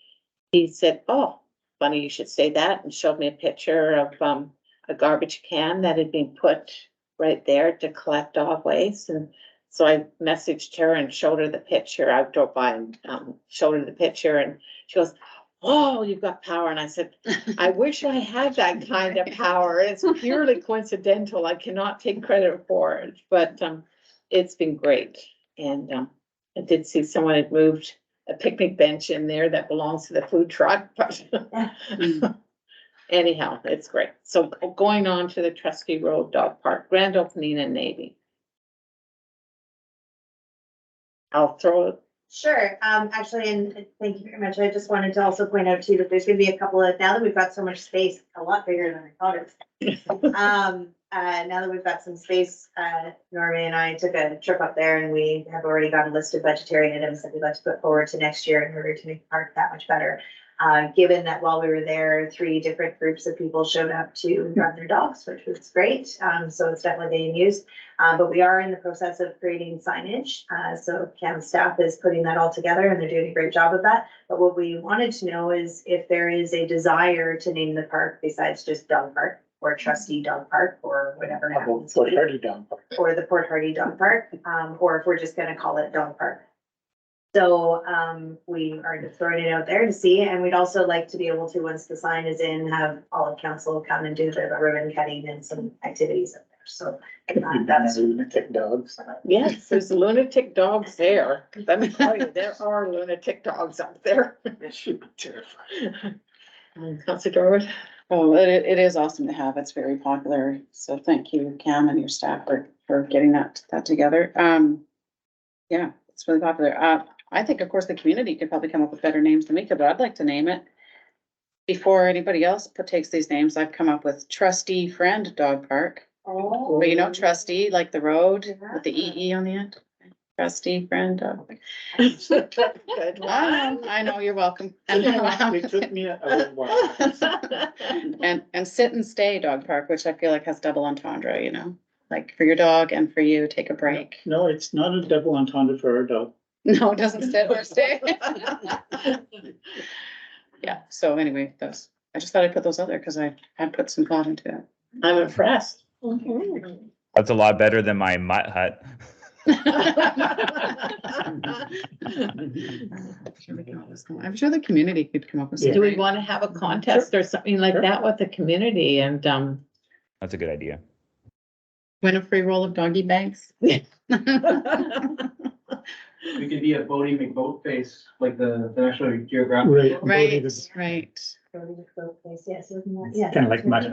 he said, oh, funny you should say that, and showed me a picture of a garbage can that had been put right there to collect dog waste. And so I messaged her and showed her the picture. I drove by and showed her the picture, and she goes, oh, you've got power. And I said, I wish I had that kind of power. It's purely coincidental. I cannot take credit for it, but it's been great. And I did see someone had moved a picnic bench in there that belongs to the food truck, but anyhow, it's great. So going on to the Trustee Road Dog Park grand opening and naming. I'll throw it. Sure, actually, and thank you very much. I just wanted to also point out too that there's gonna be a couple of, now that we've got so much space, a lot bigger than I thought it was. Now that we've got some space, Norman and I took a trip up there, and we have already got a list of budgetary items that we'd like to put forward to next year in order to make the park that much better. Given that while we were there, 3 different groups of people showed up to run their dogs, which was great. So it's definitely being used. But we are in the process of creating signage. So Cam's staff is putting that all together, and they're doing a great job of that. But what we wanted to know is if there is a desire to name the park besides just Dog Park or Trustee Dog Park or whatever. Port Hardy Dog Park. Or the Port Hardy Dog Park, or if we're just gonna call it Dog Park. So we are just throwing it out there to see, and we'd also like to be able to, once the sign is in, have all of council come and do a bit of a ribbon cutting and some activities up there. So that's Lunatic dogs. Yes, there's lunatic dogs there. Let me tell you, there are lunatic dogs up there. It should be terrifying. Councilor Dorwood? Oh, it is awesome to have. It's very popular. So thank you, Cam, and your staff for getting that together. Yeah, it's really popular. I think, of course, the community could probably come up with better names than we could, but I'd like to name it. Before anybody else takes these names, I've come up with Trustee Friend Dog Park. Oh. But you know, trustee, like the road with the EE on the end. Trustee Friend Dog Park. Good one. I know, you're welcome. It took me a little while. And Sit and Stay Dog Park, which I feel like has double entendre, you know, like for your dog and for you, take a break. No, it's not a double entendre for our dog. No, it doesn't sit or stay. Yeah, so anyway, I just thought I'd put those out there because I had put some thought into it. I'm impressed. That's a lot better than my mutt hut. I'm sure the community could come up with Do we something. want to have a contest or something like Sure. that with the community and, That's a good idea. Win a free roll of doggy bags. We could be a Bodie McBoat face, like the National Geographic. Right. Right, right. Yes, isn't that- yeah. Kind of like Mud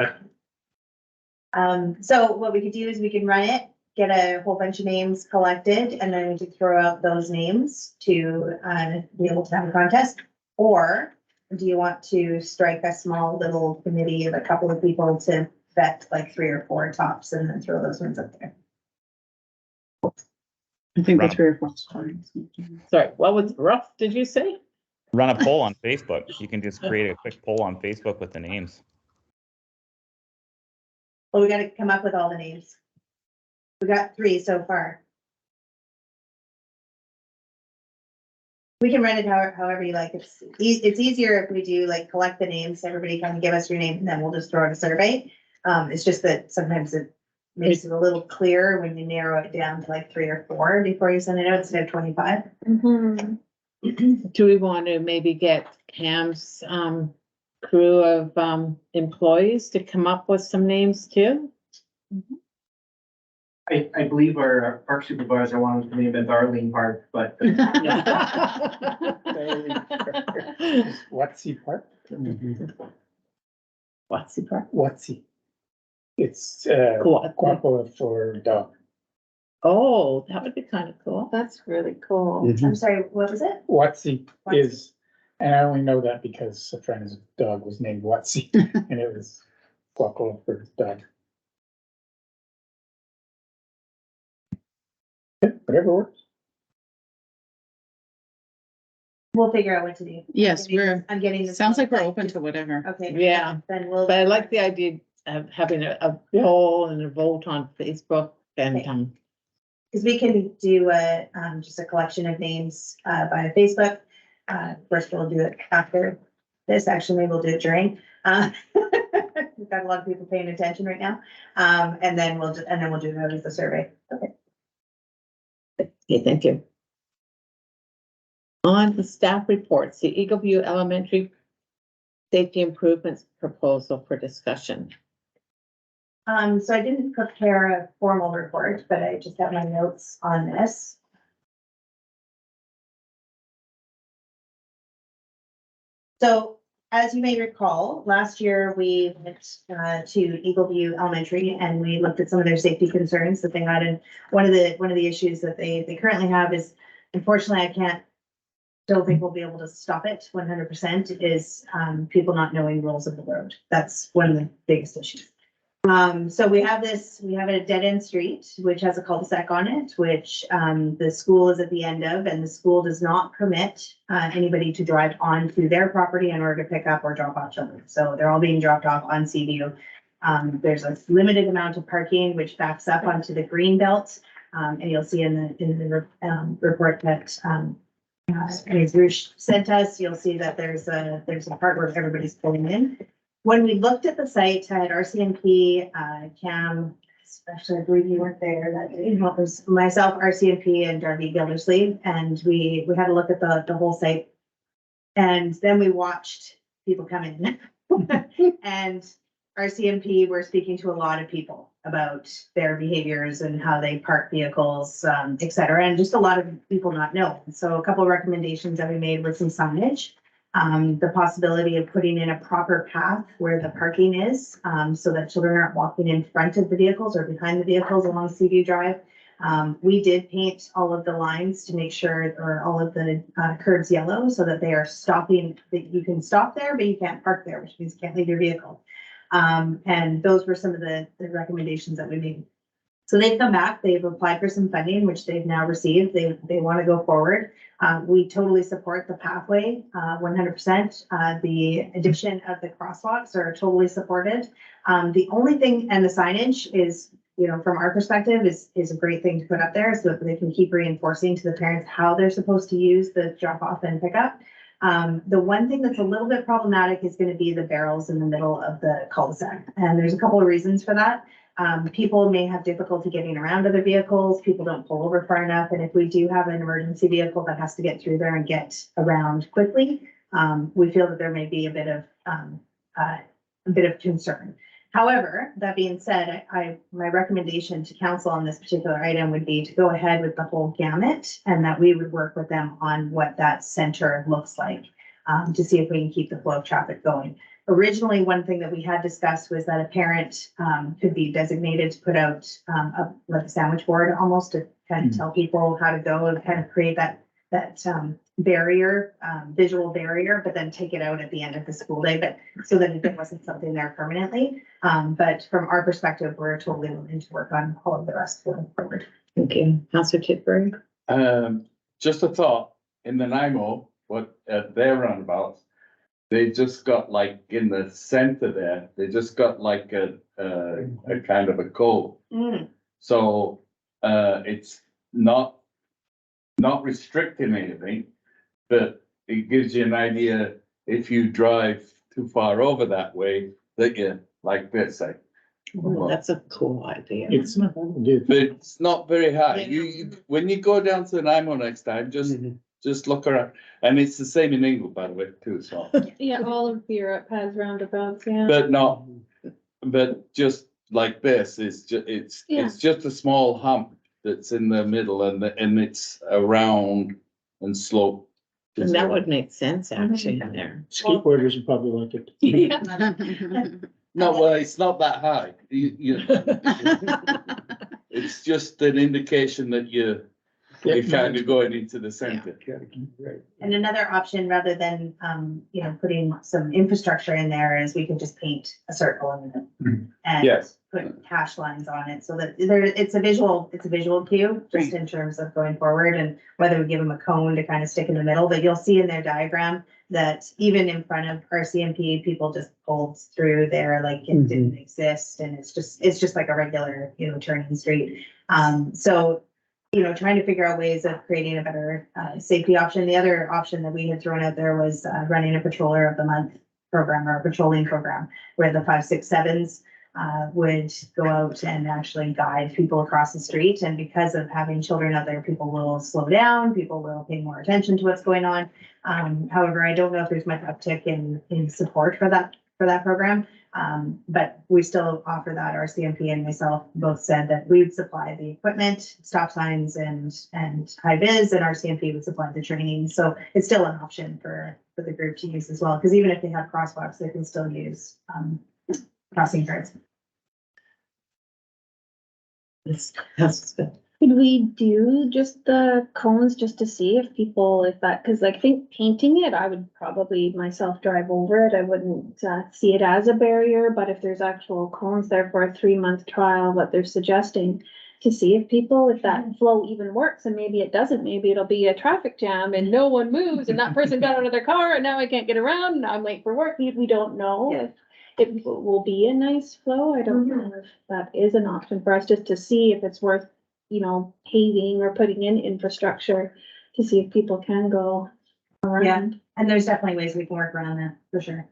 Hut. So what we could do is we can run it, get a whole bunch of names collected, and then we could throw out those names to, be able to have a contest. Or do you want to strike a small little committee of a couple of people to vet like 3 or 4 tops and then throw those ones up there? I think Right. the 3 or 4 times. sorry, what was rough, did you say? Run a poll on Facebook. You can just create a quick poll on Facebook with the names. Well, we gotta come up with all the names. We got 3 so far. We can run it however you like. It's easier if we do like collect the names, everybody come and give us your name, and then we'll just throw out a survey. It's just that sometimes it makes it a little clearer when you narrow it down to like 3 or 4 before you send it out instead of 25. Do we want to maybe get Cam's, crew of, employees to come up with some names too? I believe our park supervisor wanted to name it Darling Park, but Watsy Park? What's the part? Watsy. It's, What? Quapaw for dog. Oh, that would be kind of cool. That's really cool. Mm-hmm. I'm sorry, what was it? Watsy is, and I only know that because a friend's dog was named Watsy, and it was Quapaw for dog. Whatever works. We'll figure out what to do. Yes, I'm getting this. Sounds like we're open to whatever. Okay. Yeah. Then we'll. But I like the idea of having a poll and a vote on Facebook and, Okay. Cause we can do a, just a collection of names, via Facebook. First we'll do it after this, actually, maybe we'll do it during. We've got a lot of people paying attention right now. And then we'll do it as a survey. Okay. okay, thank you. On the staff reports, the Eagle View Elementary Safety Improvements Proposal for discussion. So I didn't prepare a formal report, but I just have my notes on this. So as you may recall, last year we went to Eagle View Elementary and we looked at some of their safety concerns that they had. And one of the issues that they currently have is, unfortunately, don't think we'll be able to stop it 100%, is people not knowing rules of the road. That's one of the biggest issues. So we have a dead end street, which has a cul-de-sac on it, which the school is at the end of, and the school does not permit anybody to drive onto their property in order to pick up or drop off children. So they're all being dropped off on Seaview. There's a limited amount of parking, which backs up onto the green belt. And you'll see in the report that Rush sent us, you'll see that there's a part where everybody's pulling in. When we looked at the site, I had RCMP, Cam, especially I believe you weren't there, that, you know, it was myself, RCMP and Darby Gildersleeve, and we had a look at the whole site. And then we watched people come in. And RCMP were speaking to a lot of people about their behaviors and how they park vehicles, et cetera, and just a lot of people not know. So a couple of recommendations that we made with some signage. The possibility of putting in a proper path where the parking is, so that children aren't walking in front of the vehicles or behind the vehicles along Seaview Drive. We did paint all of the lines to make sure, or all of the curbs yellow, so that they are stopping, that you can stop there, but you can't park there, which means you can't leave your vehicle. And those were some of the recommendations that we made. So they've come back, they've applied for some funding, which they've now received. They want to go forward. We totally support the pathway, 100%. The addition of the crosswalks are totally supported. The only thing, and the signage is, you know, from our perspective, is a great thing to put up there so that they can keep reinforcing to the parents how they're supposed to use the drop off and pickup. The one thing that's a little bit problematic is going to be the barrels in the middle of the cul-de-sac. And there's a couple of reasons for that. People may have difficulty getting around other vehicles, people don't pull over far enough, and if we do have an emergency vehicle that has to get through there and get around quickly, we feel that there may be a bit of concern. However, that being said, my recommendation to council on this particular item would be to go ahead with the whole gamut, and that we would work with them on what that center looks like, to see if we can keep the flow of traffic going. Originally, one thing that we had discussed was that a parent could be designated to put out like a sandwich board almost to kind of tell people how to go and kind of create that barrier, visual barrier, but then take it out at the end of the school day, but so that it wasn't something there permanently. But from our perspective, we're totally willing to work on all of the rest going forward. Thank you. Councillor Tidbury? Just a thought, in the NIMO, what, their roundabouts, they just got like in the center there, they just got like a kind of a cove. So, it's not restricting anything, but it gives you an idea if you drive too far over that way, that you're like this, like. Oh, that's a cool idea. It's not good. But it's not very high. You when you go down to the NIMO next time, just look around. And it's the same in England, by the way, too, so. Yeah, all of Europe has roundabouts, yeah. But just like this, it's just a small hump that's in the middle and it's around and sloped. And that would make sense actually in there. Skateboarders would probably like it. No, well, it's not that high. It's just an indication that you're kind of going into the center. And another option, rather than, putting some infrastructure in there, is we can just paint a circle and Yes. put hash lines on it so that it's a visual cue, just in terms of going forward, and whether we give them a cone to kind of stick in the middle, but you'll see in their diagram that even in front of RCMP, people just pulled through there like it didn't exist, and it's just like a regular, turning street. So, trying to figure out ways of creating a better safety option. The other option that we had thrown out there was running a Patroller of the Month program, or a patrolling program, where the 567s would go out and actually guide people across the street. And because of having children out there, people will slow down, people will pay more attention to what's going on. However, I don't know if there's much uptick in support for that program. But we still offer that. RCMP and myself both said that we would supply the equipment, stop signs and high vis, and RCMP would supply the training. So it's still an option for the group to use as well, because even if they have crosswalks, they can still use crossing guards. Could we do just the cones just to see if people, because I think painting it, I would probably myself drive over it. I wouldn't see it as a barrier, but if there's actual cones there for a 3-month trial, what they're suggesting, to see if that flow even works, and maybe it doesn't, maybe it'll be a traffic jam and no one moves and that person got out of their car and now I can't get around and I'm late for work. We don't know if it will be a nice flow. I don't know if that is an option for us, just to see if it's worth, paving or putting in infrastructure to see if people can go around. Yeah, and there's definitely ways we can work around that, for sure.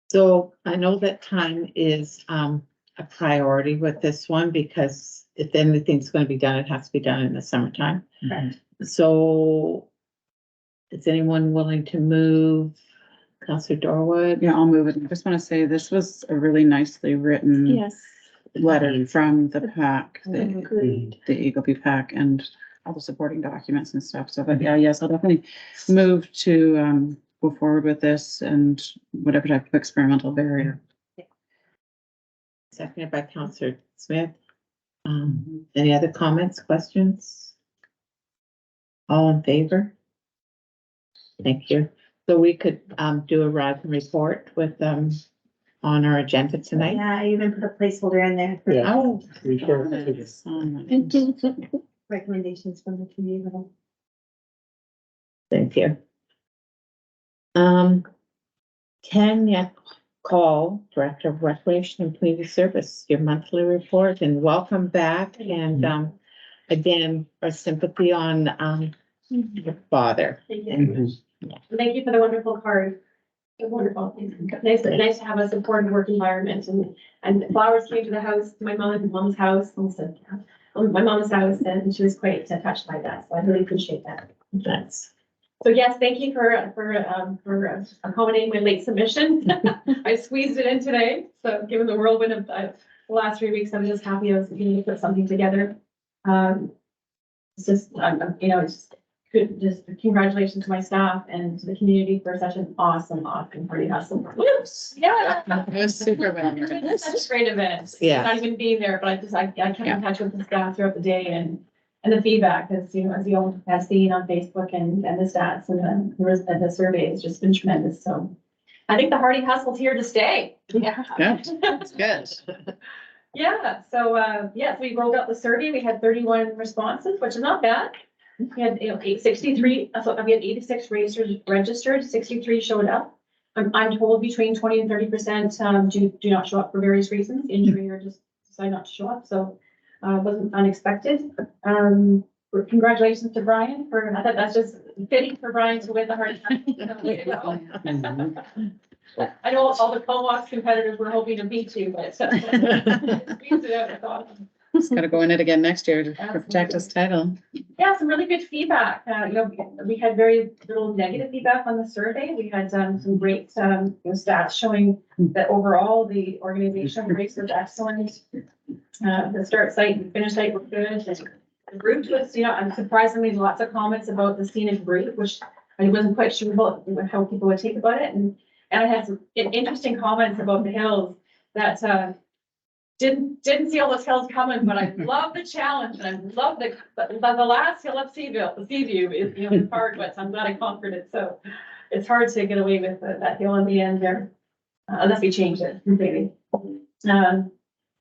So I know that time is a priority with this one, because if anything's going to be done, it has to be done in the summertime. Right. So is anyone willing to move? Councillor Dorwood? Yeah, I'll move it. I just want to say this was a really nicely written Yes. letter from the PAC, Agreed. the Eagle View PAC, and all the supporting documents and stuff. So, but yeah, yes, I'll definitely move to go forward with this and whatever type of experimental barrier. Seconded by Councillor Smith. Any other comments, questions? All in favor? Thank you. So we could do a rise and report with on our agenda tonight. Yeah, I even put a placeholder in there for Yeah. Oh, recommendations from the community. thank you. Tanya Call, Director of Recreation and Community Service, your monthly report, and welcome back. And again, our sympathy on your father. Thank you. Thank you for the wonderful card. Wonderful. Nice to have a supportive work environment and flowers came to the house, to my mom's house, and said, my mom's house, and she was quite touched by that. So I really appreciate that. Thanks. So yes, thank you for accommodating my late submission. I squeezed it in today. So given the whirlwind of the last 3 weeks, I'm just happy I was able to put something together. It's just, it's good, just congratulations to my staff and to the community for such an awesome party hustle. Whoops, yeah. It was super well. It's been such a great event. Yeah. Not even being there, but I kept in touch with the staff throughout the day and the feedback, as you all have seen on Facebook and the stats and the survey has just been tremendous. So I think the Hardy Hustle's here to stay. Yeah, that's good. Yeah, so, yes, we rolled out the survey. We had 31 responses, which is not bad. We had, 63, so we had 86 registered, 63 showed up. I'm told between 20 and 30% do not show up for various reasons, injury or just decide not to show up. So wasn't unexpected. Congratulations to Brian I thought that's just fitting for Brian to win the Hardy Hustle. I know all the co-ops competitors were hoping to beat you, but it's awesome. Just gotta go in it again next year to protect his title. Yeah, some really good feedback. We had very little negative feedback on the survey. We had some great stats showing that overall the organization race was excellent. The start site and finish site were good. The route was, I'm surprisingly lots of comments about the scenic route, which I wasn't quite sure about how people would take about it. And I had some interesting comments about the hills that didn't see all those hills coming, but I love the challenge and I love the last hill up Seaville. The sea view is hard, but I'm glad I conquered it. So it's hard to get away with that hill in the end there, unless we change it completely. So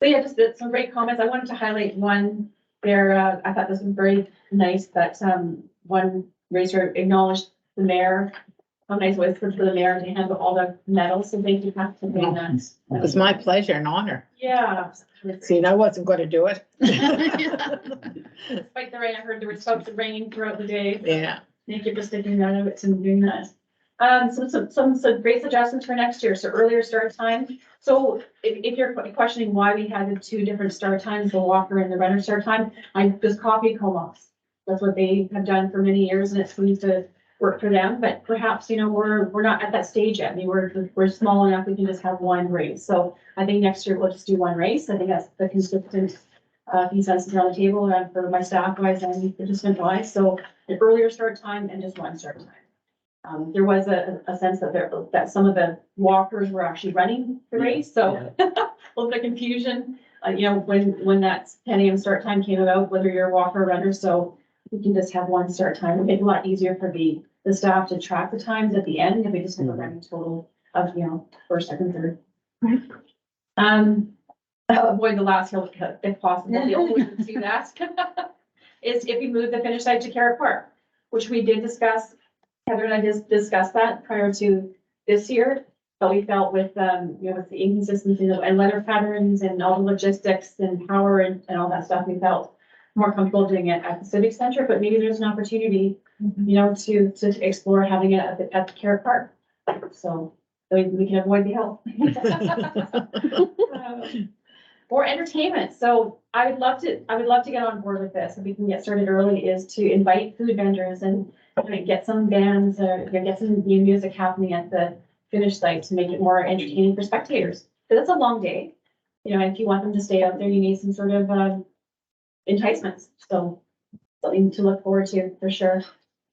yeah, just some great comments. I wanted to highlight one there. I thought this was very nice that one racer acknowledged the mayor. How nice it was for the mayor to handle all the medals, so thank you for doing that. It was my pleasure and honor. Yeah. See, I wasn't going to do it. Despite the rain, I heard there were spouts of raining throughout the day. So Yeah. thank you for sticking that out and doing that. Some great suggestions for next year. So earlier start time. So if you're questioning why we had the two different start times, the walker and the runner start time, I just copied Comox. That's what they have done for many years, and it seems to work for them, but perhaps, we're not at that stage yet. I mean, we're small enough, we can just have one race. So I think next year we'll just do one race. I think that's the consistent consensus around the table for my staff wise and participant wise. So an earlier start time and just one start time. There was a sense that some of the walkers were actually running the race, so a little bit of confusion, when that 10 a.m. start time came about, whether you're a walker or runner. So we can just have one start time. It'll make it a lot easier for the staff to track the times at the end if we just have a running total of, first, second, third. Avoid the last hill if possible. The only way to do that is if we move the finish site to Carrot Park, which we did discuss. Heather and I just discussed that prior to this year, but we felt with, with the inconsistency and letter patterns and all the logistics and power and all that stuff, we felt more comfortable doing it at the Civic Center, but maybe there's an opportunity, to explore having it at the Carrot Park. So we can avoid the hill. Or entertainment. So I would love to get on board with this. If we can get started early, is to invite food vendors and get some bands or get some new music happening at the finish site to make it more entertaining for spectators. Because it's a long day. If you want them to stay out there, you need some sort of enticements. So something to look forward to for sure.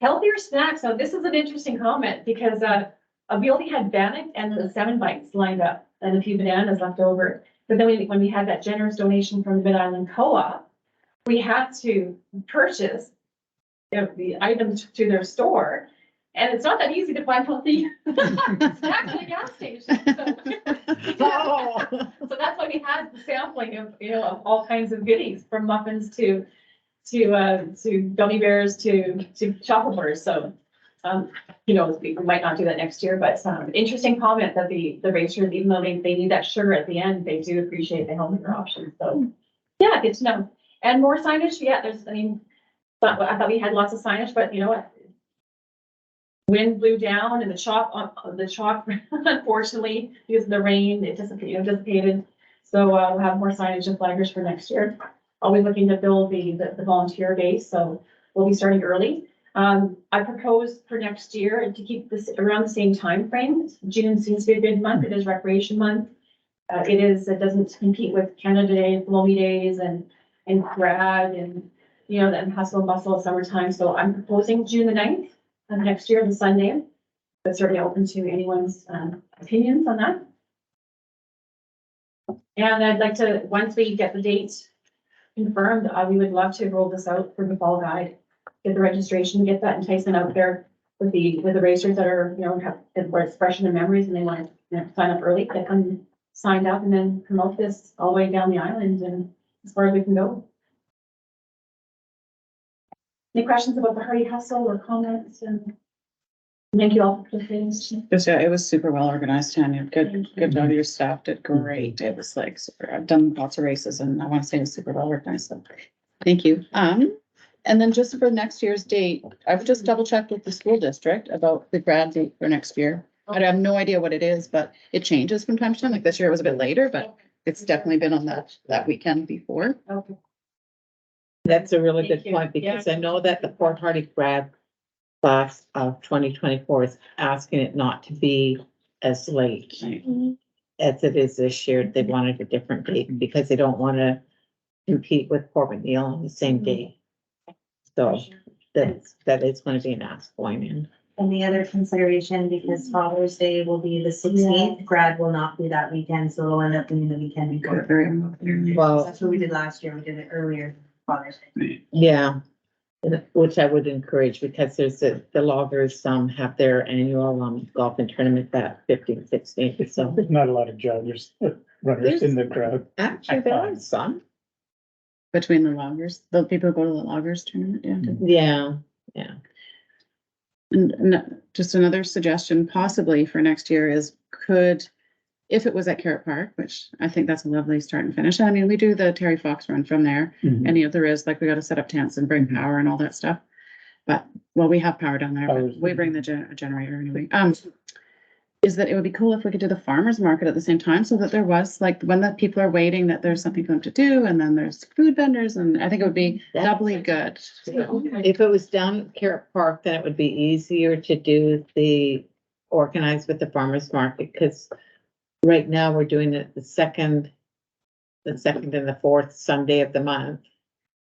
Healthier snacks. So this is an interesting comment because we only had bannock and the 7 bites lined up and a few bananas left over. But then when we had that generous donation from the Mid-Island Co-op, we had to purchase the items to their store. And it's not that easy to find healthy snacks at a gas station. So that's why we had the sampling of, of all kinds of goodies, from muffins to gummy bears to chocolate bars. So, we might not do that next year, but interesting comment that the racers, even though they need that sugar at the end, they do appreciate the healthier options. So yeah, good to know. And more signage. Yeah, I thought we had lots of signage, but you know what? wind blew down and the chalk, unfortunately, because of the rain, it dissipated. So, we'll have more signage and flaggers for next year. Always looking to build the volunteer base, so we'll be starting early. I propose for next year to keep this around the same time frame. June seems to be a good month. It is recreation month. It doesn't compete with Canada Day, Loamy Days and grad and, you know, that hustle and bustle of summertime. So I'm proposing June the 9th of next year, the Sunday. But certainly open to anyone's opinions on that. And I'd like to, once we get the date confirmed, we would love to roll this out for the fall guide. Get the registration, get that enticement out there with the racers that are, you know, where it's fresh in their memories and they want to, you know, sign up early, get them signed up and then promote this all the way down the island and as far as we can go. Any questions about the Hardy Hustle or comments? And thank you all for participating. Yeah, it was super well organized, Tanya. Good job. Your staff did great. It was like super. I've done lots of races and I want to say it was super well organized. So thank you. And then just for next year's date, I've just double checked with the school district about the grad date for next year. I have no idea what it is, but it changes from time to time. Like this year it was a bit later, but it's definitely been on that weekend before. Okay. That's a really Thank good you. point, because I know that the Port Hardy grad class of 2024 is asking it not to be as late as it is this year. They wanted a different date because they don't want to compete with Port McNeil on the same day. So that is going to be an ask going in. And the other consideration, because Father's Day will be the 16th, grad will not be that weekend, so it'll end up being the weekend before. Well, That's what we did last year. We did it earlier, Father's Day. yeah, which I would encourage, because there's the loggers, have their annual golfing tournament that 15th, 16th. So There's not a lot of joggers, runners in the crowd. actually there are some. Between the loggers, the people who go to the loggers tournament, Yeah. And just another suggestion possibly for next year is if it was at Carrot Park, which I think that's a lovely start and finish. I mean, we do the Terry Fox run from there. Any of there is, like, we got to set up tents and bring power and all that stuff. But, well, we have power down there, but we bring the generator anyway. Is that it would be cool if we could do the farmer's market at the same time, so that there was, like, when the people are waiting, that there's something for them to do, and then there's food vendors, and I think it would be doubly good. If it was down at Carrot Park, then it would be easier to do organize with the farmer's market, because right now we're doing it the second and the fourth Sunday of the month.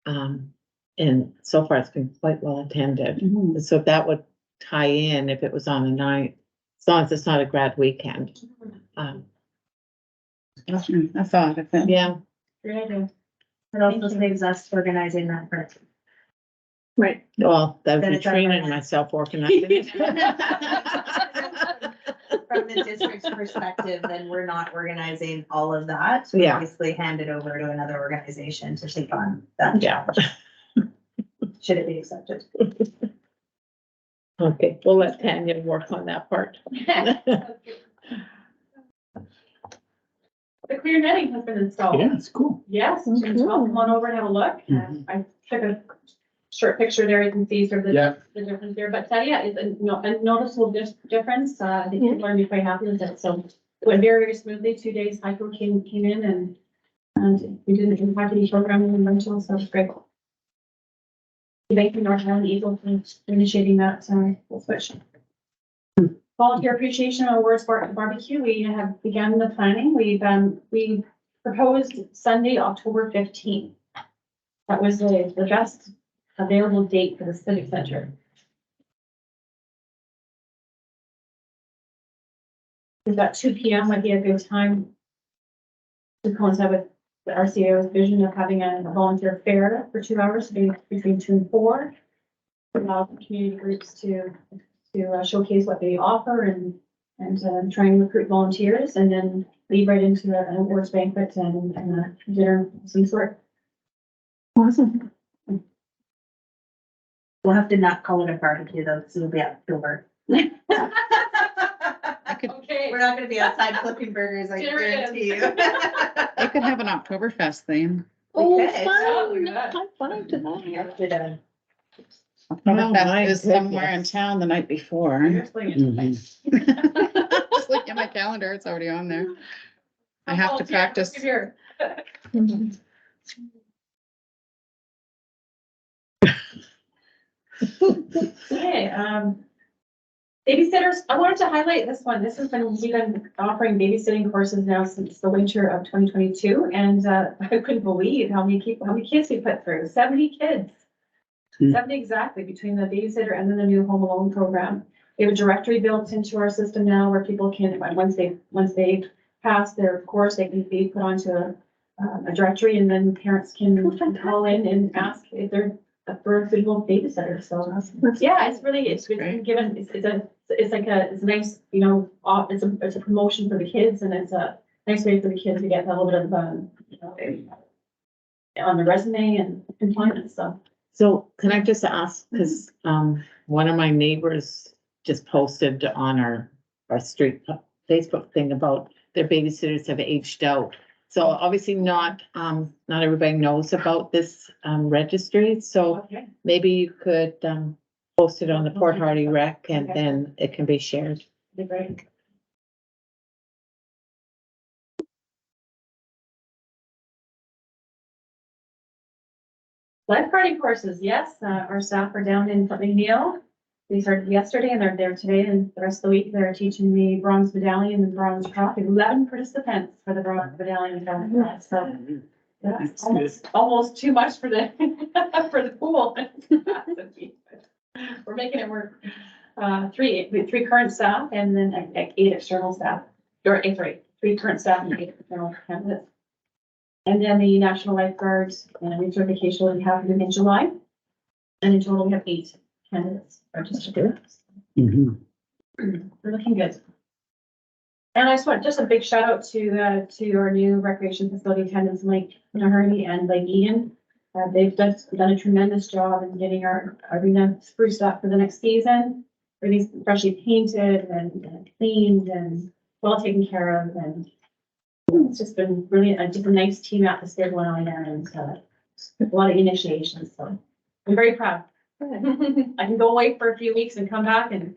And so far it's been quite well attended. So that would tie in if it was on the 9th, as long as it's not a grad weekend. I thought of it. Yeah. Great idea. It also saves us organizing that first. Right. Well, that would Then be it's our Trina and grant. myself organizing it. From the district's perspective, then we're not organizing all of that. We Yeah. basically hand it over to another organization to take on that Yeah. job. Should it be accepted? Okay, we'll let Tanya work on that part. The clear netting has been installed. Yeah, it's cool. Yes, so come on over and have a look. I took a short picture there, you can see sort of Yeah. the difference there, but yeah, it's a noticeable difference. I think people are gonna be quite happy with it, so it went very, very smoothly. 2 days, Hyco came in and we didn't impact any programming and rentals, so it was great. Thank you, North Island Eagle, for initiating that, switch. Volunteer Appreciation Awards Barbecue, we have begun the planning. We proposed Sunday, October 15th. That was the best available date for the Civic Center. We've got 2 p.m. might be a good time to coincide with the RCAO's vision of having a volunteer fair for 2 hours, between 2 and 4. Allow community groups to showcase what they offer and try and recruit volunteers, and then lead right into an awards banquet and a dinner of some sort. Awesome. We'll have to not call it a barbecue though, because it'll be October. Okay. We're not gonna be outside flipping burgers, I Dinner is. guarantee you. You could have an Oktoberfest theme. Oh, Okay. Oh, fun. yeah. High five to that. We have to, Oh, my Oktoberfest is somewhere in goodness. town the night before. Mhm. Just looking at my calendar, it's already on there. I have to practice. Here. Okay, babysitters, I wanted to highlight this one. This has been, we've been offering babysitting courses now since the winter of 2022. And I couldn't believe how many kids we put through, 70 kids. Hmm. 70 exactly, between the babysitter and then the new home alone program. We have a directory built into our system now where people can, once they pass their course, they can be put onto a directory, and then parents can call in and ask if they're for a suitable babysitter. So yeah, it's been given, it's a nice, you know, it's a promotion for the kids, and it's a nice way for the kids to get a little bit of, you know, on the resume and employment stuff. So can I just ask, because one of my neighbors just posted on our street Facebook thing about their babysitters have aged out. So obviously not everybody knows about this registry, so Okay. maybe you could post it on the Port Hardy Rec, and then it can be shared. Be great. Lifeguarding courses, yes, our staff are down in Fort McNeil. They started yesterday and they're there today, and the rest of the week they're teaching the bronze medallion and bronze trophy. 11 participants for the bronze medallion and bronze trophy. So yeah, it's almost too much for the for the pool. We're making it work. Three current staff and then 8 external staff. Or three current staff and 8 external candidates. And then the National Lifeguards and recertification will be happening in July. And in total, we have 8 candidates registered. Mhm. We're looking good. And I just want a big shout out to our new recreation facility attendants, Mike Nahardy and Lake Ian. They've done a tremendous job in getting our arena spruced up for the next season. Really freshly painted and cleaned and well taken care of, and it's just been really just a nice team atmosphere going on there, and a lot of initiations. So I'm very proud. I can go away for a few weeks and come back and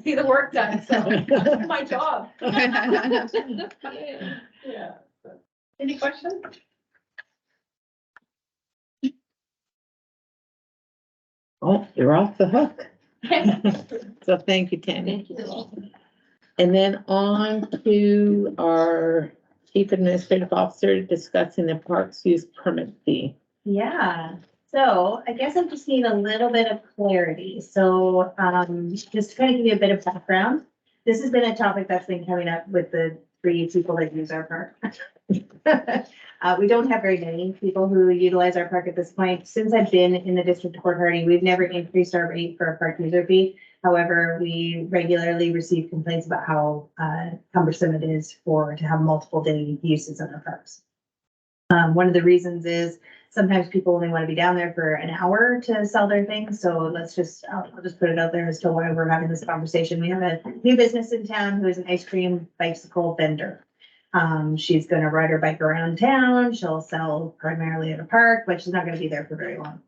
see the work done. So that's my job. Yeah. Any questions? Oh, you're off the hook. So thank you, Tammy. Thank you. And then on to our Chief Administrative Officer discussing the parks use permit fee. Yeah, so I guess I'm just needing a little bit of clarity. So, just to kind of give you a bit of background, this has been a topic that's been coming up with the 3 people that use our park. We don't have very many people who utilize our park at this point. Since I've been in the district of Port Hardy, we've never increased our rate for a park user fee. However, we regularly receive complaints about how cumbersome it is to have multiple day uses in our parks. One of the reasons is sometimes people only want to be down there for an hour to sell their things. So I'll just put it out there as to why we're having this conversation. We have a new business in town who is an ice cream bicycle vendor. She's gonna ride her bike around town. She'll sell primarily at a park, but she's not gonna be there for very long.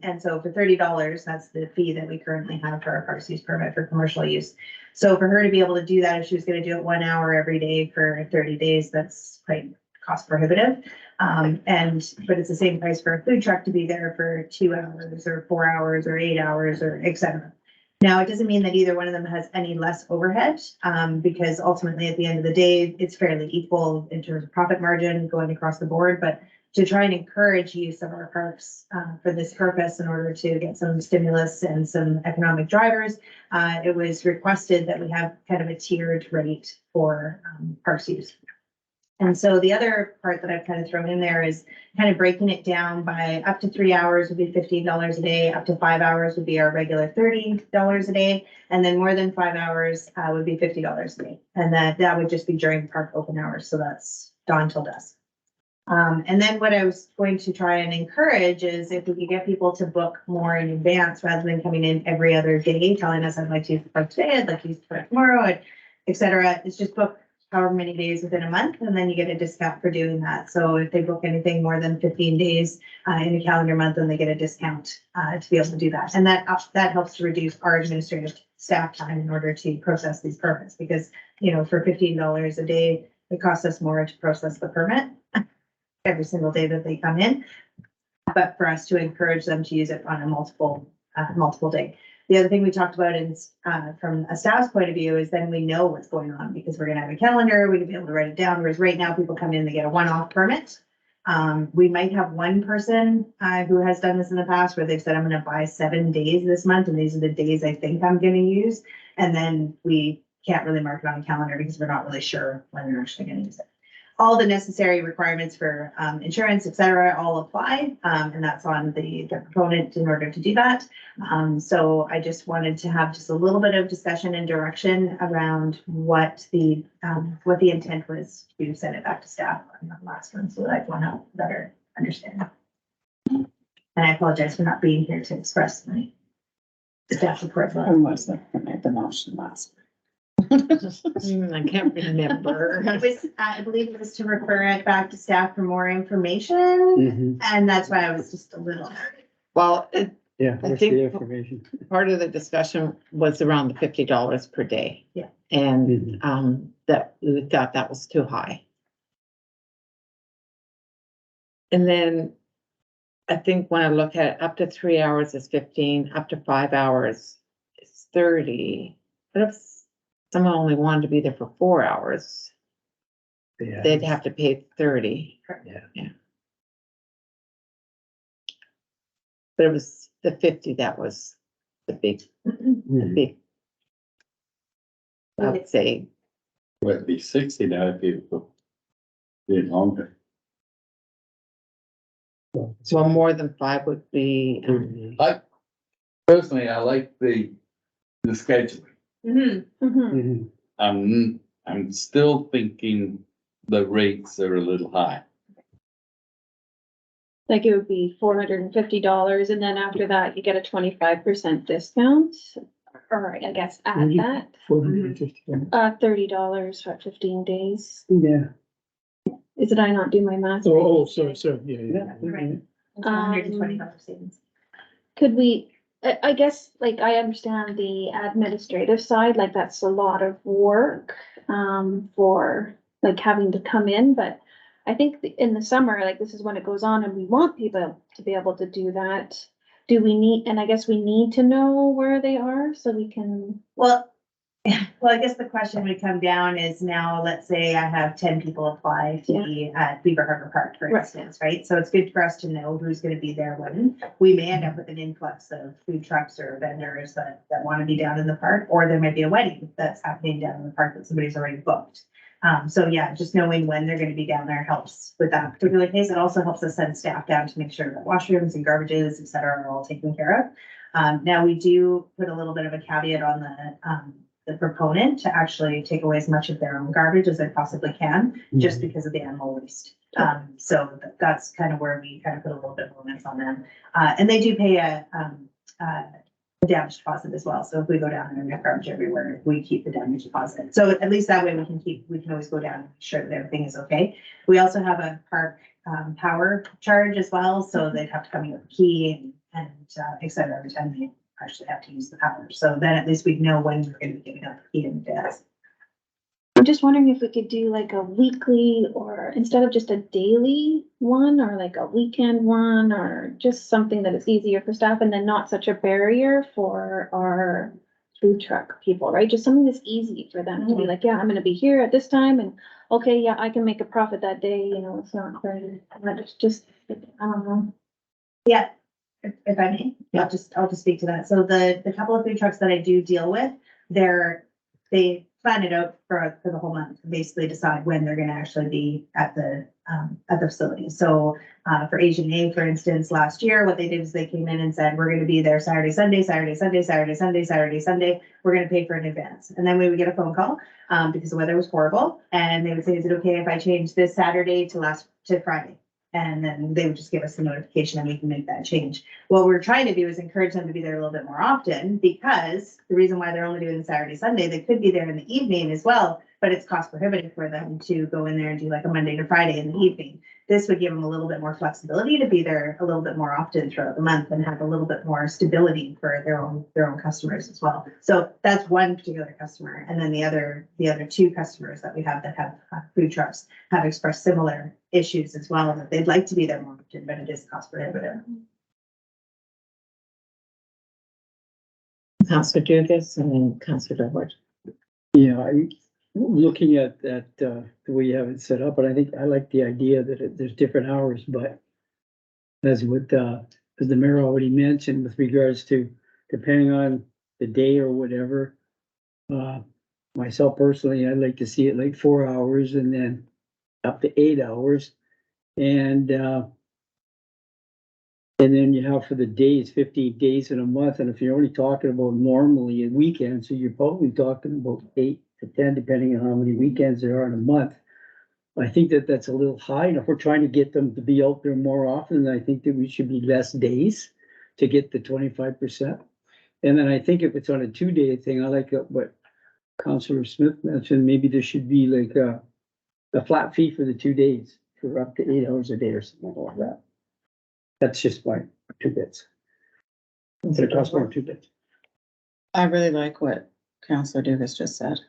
And so for $30, that's the fee that we currently have for our parks use permit for commercial use. So for her to be able to do that, if she was gonna do it 1 hour every day for 30 days, that's quite cost prohibitive. But it's the same price for a food truck to be there for 2 hours or 4 hours or 8 hours or et cetera. Now, it doesn't mean that either one of them has any less overhead, because ultimately at the end of the day, it's fairly equal in terms of profit margin going across the board. But to try and encourage use of our parks for this purpose in order to get some stimulus and some economic drivers, it was requested that we have kind of a tiered rate for parks use. And so the other part that I've kind of thrown in there is kind of breaking it down by up to 3 hours would be $15 a day, up to 5 hours would be our regular $30 a day, and then more than 5 hours would be $50 a day. And that would just be during park open hours. So that's dawn till dusk. And then what I was going to try and encourage is if we could get people to book more in advance rather than coming in every other day, telling us I'd like to use the park today, I'd like to use the park tomorrow, et cetera. It's just book however many days within a month, and then you get a discount for doing that. So if they book anything more than 15 days in a calendar month, then they get a discount to be able to do that. And that helps to reduce our administrative staff time in order to process these permits, because, you know, for $15 a day, it costs us more to process the permit every single day that they come in. But for us to encourage them to use it on a multiple day. The other thing we talked about is, from a staff's point of view, is then we know what's going on, because we're gonna have a calendar, we can be able to write it down, whereas right now people come in, they get a one-off permit. We might have one person, who has done this in the past, where they've said, I'm gonna buy 7 days this month, and these are the days I think I'm gonna use. And then we can't really mark it on a calendar because we're not really sure when they're actually gonna use it. All the necessary requirements for insurance, et cetera, all apply, and that's on the proponent in order to do that. So I just wanted to have just a little bit of discussion and direction around what the intent was to send it back to staff on the last one, so that I want to better understand. And I apologize for not being here to express my staff report. Who was the motion last? I can't remember. It was, I believe it was to refer it back to staff for more information, Mhm. and that's why I was just a little. Well, Yeah, I what's think- the information? part of the discussion was around the $50 per day. Yeah. And, that we thought that was too high. And then I think when I look at it, up to 3 hours is 15, up to 5 hours is 30. But if someone only wanted to be there for 4 hours, Yeah. they'd have to pay 30. Yeah. But it was the 50 that was the big, Mhm. I would say. Well, it'd be 60 now if you did longer. So more than 5 would be, Personally, I like the scheduling. Mhm. I'm still thinking the rates are a little high. Like it would be $450, and then after that, you get a 25% discount. Or I guess add that, $450. $30 for 15 days. Yeah. Did I not do my math? right? Oh, so, yeah. Right. It's $120 savings. Could we, I guess, like, I understand the administrative side, like, that's a lot of work, for, like, having to come in, but I think in the summer, like, this is when it goes on, and we want people to be able to do that. Do we need, and I guess we need to know where they are, so we can, Well, I guess the question would come down is now, let's say I have 10 people apply to be at Beaver Harbor Park, for Right. instance, right? So it's good for us to know who's gonna be there when. We may end up with an influx of food trucks or vendors that wanna be down in the park, or there might be a wedding that's happening down in the park that somebody's already booked. So yeah, just knowing when they're gonna be down there helps with that particular case. It also helps us send staff down to make sure that washrooms and garbages, et cetera, are all taken care of. Now we do put a little bit of a caveat on the proponent to actually take away as much of their own garbage as they possibly can, just because of the animal waste. So that's kind of where we kind of put a little bit of limits on them. And they do pay a damage deposit as well. So if we go down and we have garbage everywhere, we keep the damage deposit. So at least that way we can always go down and make sure that everything is okay. We also have a park power charge as well. So they'd have to come in with a key and et cetera, every time they actually have to use the power. So then at least we know when we're gonna be giving up the key and the desk. I'm just wondering if we could do like a weekly, or instead of just a daily one, or like a weekend one, or just something that is easier for staff and then not such a barrier for our food truck people, right? Just something that's easy for them to be like, yeah, I'm gonna be here at this time, and okay, yeah, I can make a profit that day, you know, it's not very, just, I don't know. Yeah, if I may, I'll just speak to that. So the couple of food trucks that I do deal with, they plan it out for the whole month, basically decide when they're gonna actually be at the facility. So for Asian A, for instance, last year, what they did is they came in and said, we're gonna be there Saturday, Sunday, Saturday, Sunday, Saturday, Sunday, Saturday, Sunday. We're gonna pay for it in advance. And then we would get a phone call because the weather was horrible. And they would say, is it okay if I change this Saturday to Friday? And then they would just give us the notification and we can make that change. What we're trying to do is encourage them to be there a little bit more often, because the reason why they're only doing Saturday, Sunday, they could be there in the evening as well, but it's cost prohibitive for them to go in there and do like a Monday to Friday in the evening. This would give them a little bit more flexibility to be there a little bit more often throughout the month and have a little bit more stability for their own customers as well. So that's one particular customer. And then the other two customers that we have that have food trucks have expressed similar issues as well, that they'd like to be there more often, but it is cost prohibitive. Councillor Dugas and then Councillor Howard. Yeah, looking at that, the way you have it set up, but I think I like the idea that there's different hours, but as with, as the mayor already mentioned with regards to depending on the day or whatever, myself personally, I'd like to see it like 4 hours and then up to 8 hours. And then you have for the days, 15 days in a month. And if you're only talking about normally a weekend, so you're probably talking about 8 to 10, depending on how many weekends there are in a month. I think that that's a little high. And if we're trying to get them to be out there more often, I think that we should be less days to get the 25%. And then I think if it's on a 2-day thing, I like what Councillor Smith mentioned, maybe there should be like a flat fee for the 2 days for up to 8 hours a day or something like that. That's just my 2 bits. It costs more 2 bits. I really like what Councillor Dugas just said.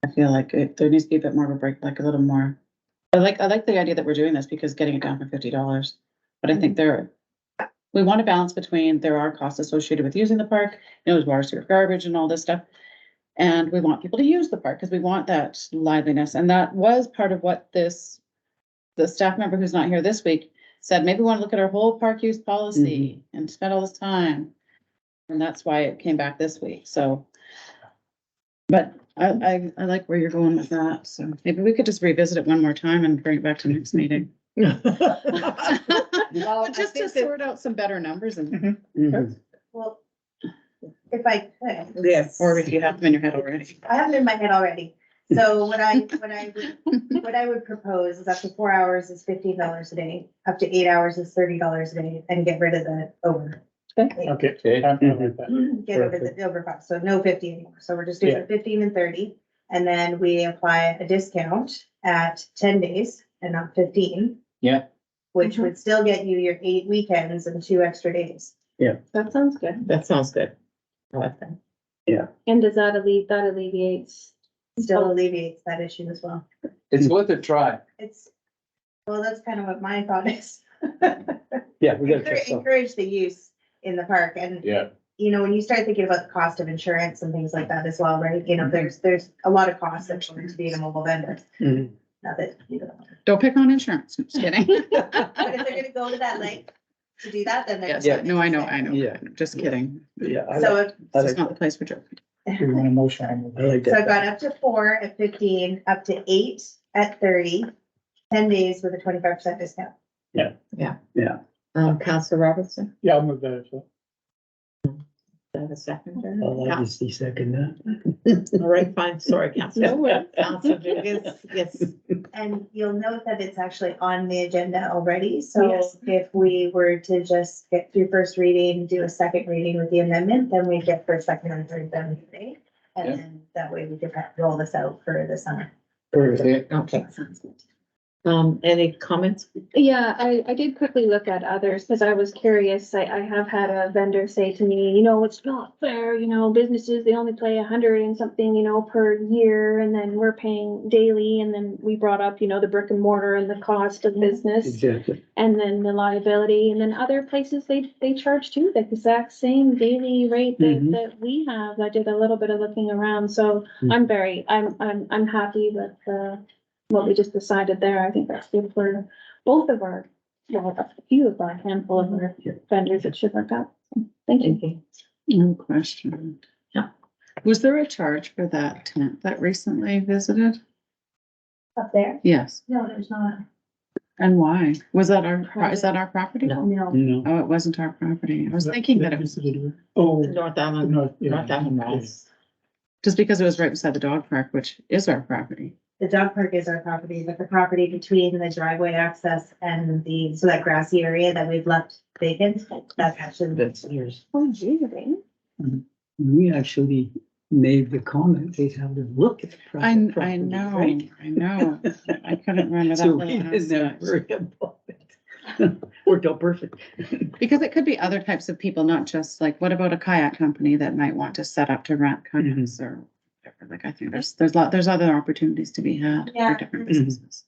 I feel like there needs to be a bit more of a break, like a little more. I like the idea that we're doing this because getting it down for $50. But I think we want a balance between there are costs associated with using the park, there's water, sewer, garbage and all this stuff. And we want people to use the park because we want that liveliness. And that was part of what the staff member who's not here this week said, maybe we want to look at our whole park use policy and spend all this time. And that's why it came back this week. So, but I like where you're going with that. So maybe we could just revisit it one more time and bring it back to next meeting. Well, Just to sort out some better numbers and, Well, if I could, Yes. or if you have them in your head already. I have them in my head already. So what I would propose is up to 4 hours is $15 a day, up to 8 hours is $30 a day, and get rid of the over. Okay. I like that. Get rid of the overcost, so no 50 anymore. So we're just doing Yeah. 15 and 30. And then we apply a discount at 10 days and not 15. Yeah. Which would still get you your 8 weekends and 2 extra days. That sounds good. That sounds good. I like that. And does that alleviates? Still alleviates that issue as well. It's worth a try. Well, that's kind of what my thought is. Yeah, we gotta try something. Encourage the use in the park and, Yeah. you know, when you start thinking about the cost of insurance and things like that as well, right? You know, there's a lot of costs that go into being a mobile vendor. Mhm. Not that, you know, Don't pick on insurance. Just kidding. but if they're gonna go to that length to do that, then Yes, they're. no, I know. Yeah. Just kidding. Yeah, So if, This is not the place for joking. Do we want a motion? I like so I've that. got up to 4 at 15, up to 8 at 30, 10 days with a 25% discount. Councillor Robertson, Yeah, I'll move that as well. do I have a second? I'll obviously second that. All right, fine, sorry, Councillor. Councillor Dugas, yes. And you'll note that it's actually on the agenda already, so Yes. if we were to just get through first reading, do a second reading with the amendment, then we get first, second, and third done today. Yeah. And then that way we could roll this out for the summer. Perfect. Okay. Any comments? Yeah, I did quickly look at others because I was curious. I have had a vendor say to me, you know, it's not fair, you know, businesses, they only pay 100 and something, you know, per year, and then we're paying daily. And then we brought up, you know, the brick and mortar and the cost of business Exactly. and then the liability. And then other places, they charge too, the exact same daily rate Mhm. that we have. I did a little bit of looking around, so I'm happy with, what we just decided there. I think that's good for both of our, well, a few of our handful of our vendors that should work out. So, thank you. Thank you. No question. Yeah. Was there a charge for that tent that recently visited? Up there? Yes. No, there's not. And why? Was that is that our property? No. No. No. Oh, it wasn't our property. I was thinking that it was Oh, North Island, North, yeah. North Island Rise. just because it was right beside the dog park, which is our property. The dog park is our property, but the property between the driveway access and so that grassy area that we've left vacant, that's actually. That's yours. Oh, gee, really? We actually made the comment, they'd have to look at the I private property, know, right? I know. I couldn't remember that. So little we didn't have aspect. to worry about it. Worked out perfect. Because it could be other types of people, not just like, what about a kayak company that might want to set up to rent kayaks or whatever? Like, I think there's other opportunities to be had Yeah. for different businesses.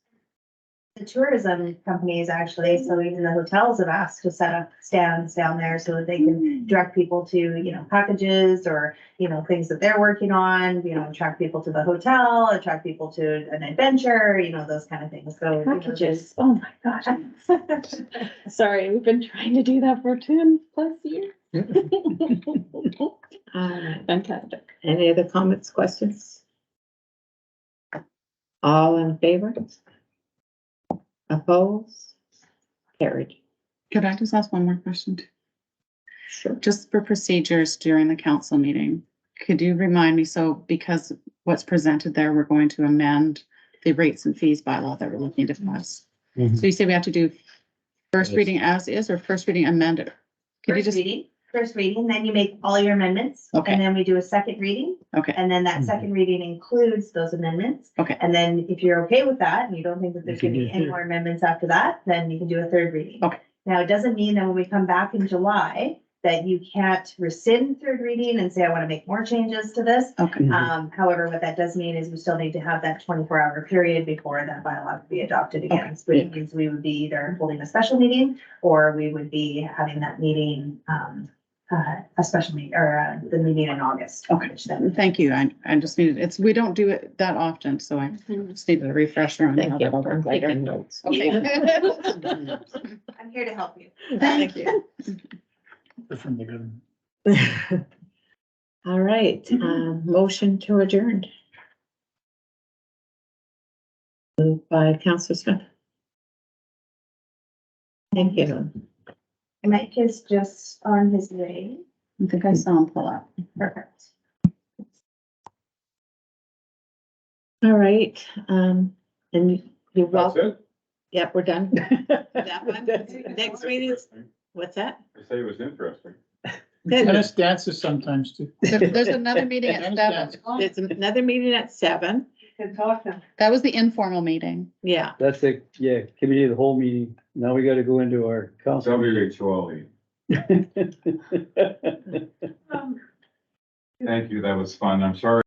The tourism companies actually, so even the hotels have asked to set up stands down there so that they can direct people to, you know, packages or, you know, things that they're working on, you know, attract people to the hotel, attract people to an adventure, you know, those kind of things. So. you know, Packages, oh my gosh. Sorry, we've been trying to do that for 10+ years. Fantastic. Any other comments, questions? All in favor? Opposed? Carried. Could I just ask one more question? Sure. Just for procedures during the council meeting, could you remind me, so because what's presented there, we're going to amend the rates and fees bylaw that we're looking to pass. Mhm. So you say we have to do first reading as is or first reading amended? Could you just, First reading, then you make all your amendments. Okay. And then we do a second reading. okay, And then that second reading includes those amendments. Okay. And then if you're okay with that, and you don't think that there's You gonna can be do any third. more amendments after that, then you can do a third reading. Okay. Now, it doesn't mean that when we come back in July, that you can't rescind third reading and say, I want to make more changes to this. okay. However, what that does mean is we still need to have that 24-hour period before that bylaw could be adopted again. Which means we would be either holding a special meeting or we would be having that meeting, a special meeting or the meeting in August. Okay. which then- Thank you. I just needed, we don't do it that often, so I just needed a refresher on how Thank you that'll for work later. taking notes. Okay. I'm here to help you. Thank you. From the government. All right, motion to adjourn. Moved by Councillor Smith. Thank you. Mike is just on his way. I think I saw him pull up. Perfect. All right, and you're welcome. it? Yep, we're done. That one, next meeting is, what's that? I say it was interesting. Good. Tennis dances sometimes too. There's another meeting at Tennis 7. dances. There's another meeting at 7. Can talk now. That was the informal meeting. Yeah, That's a, yeah, committee of the whole meeting. Now we gotta go into our council. WHOE. Thank you, that was fun. I'm sorry.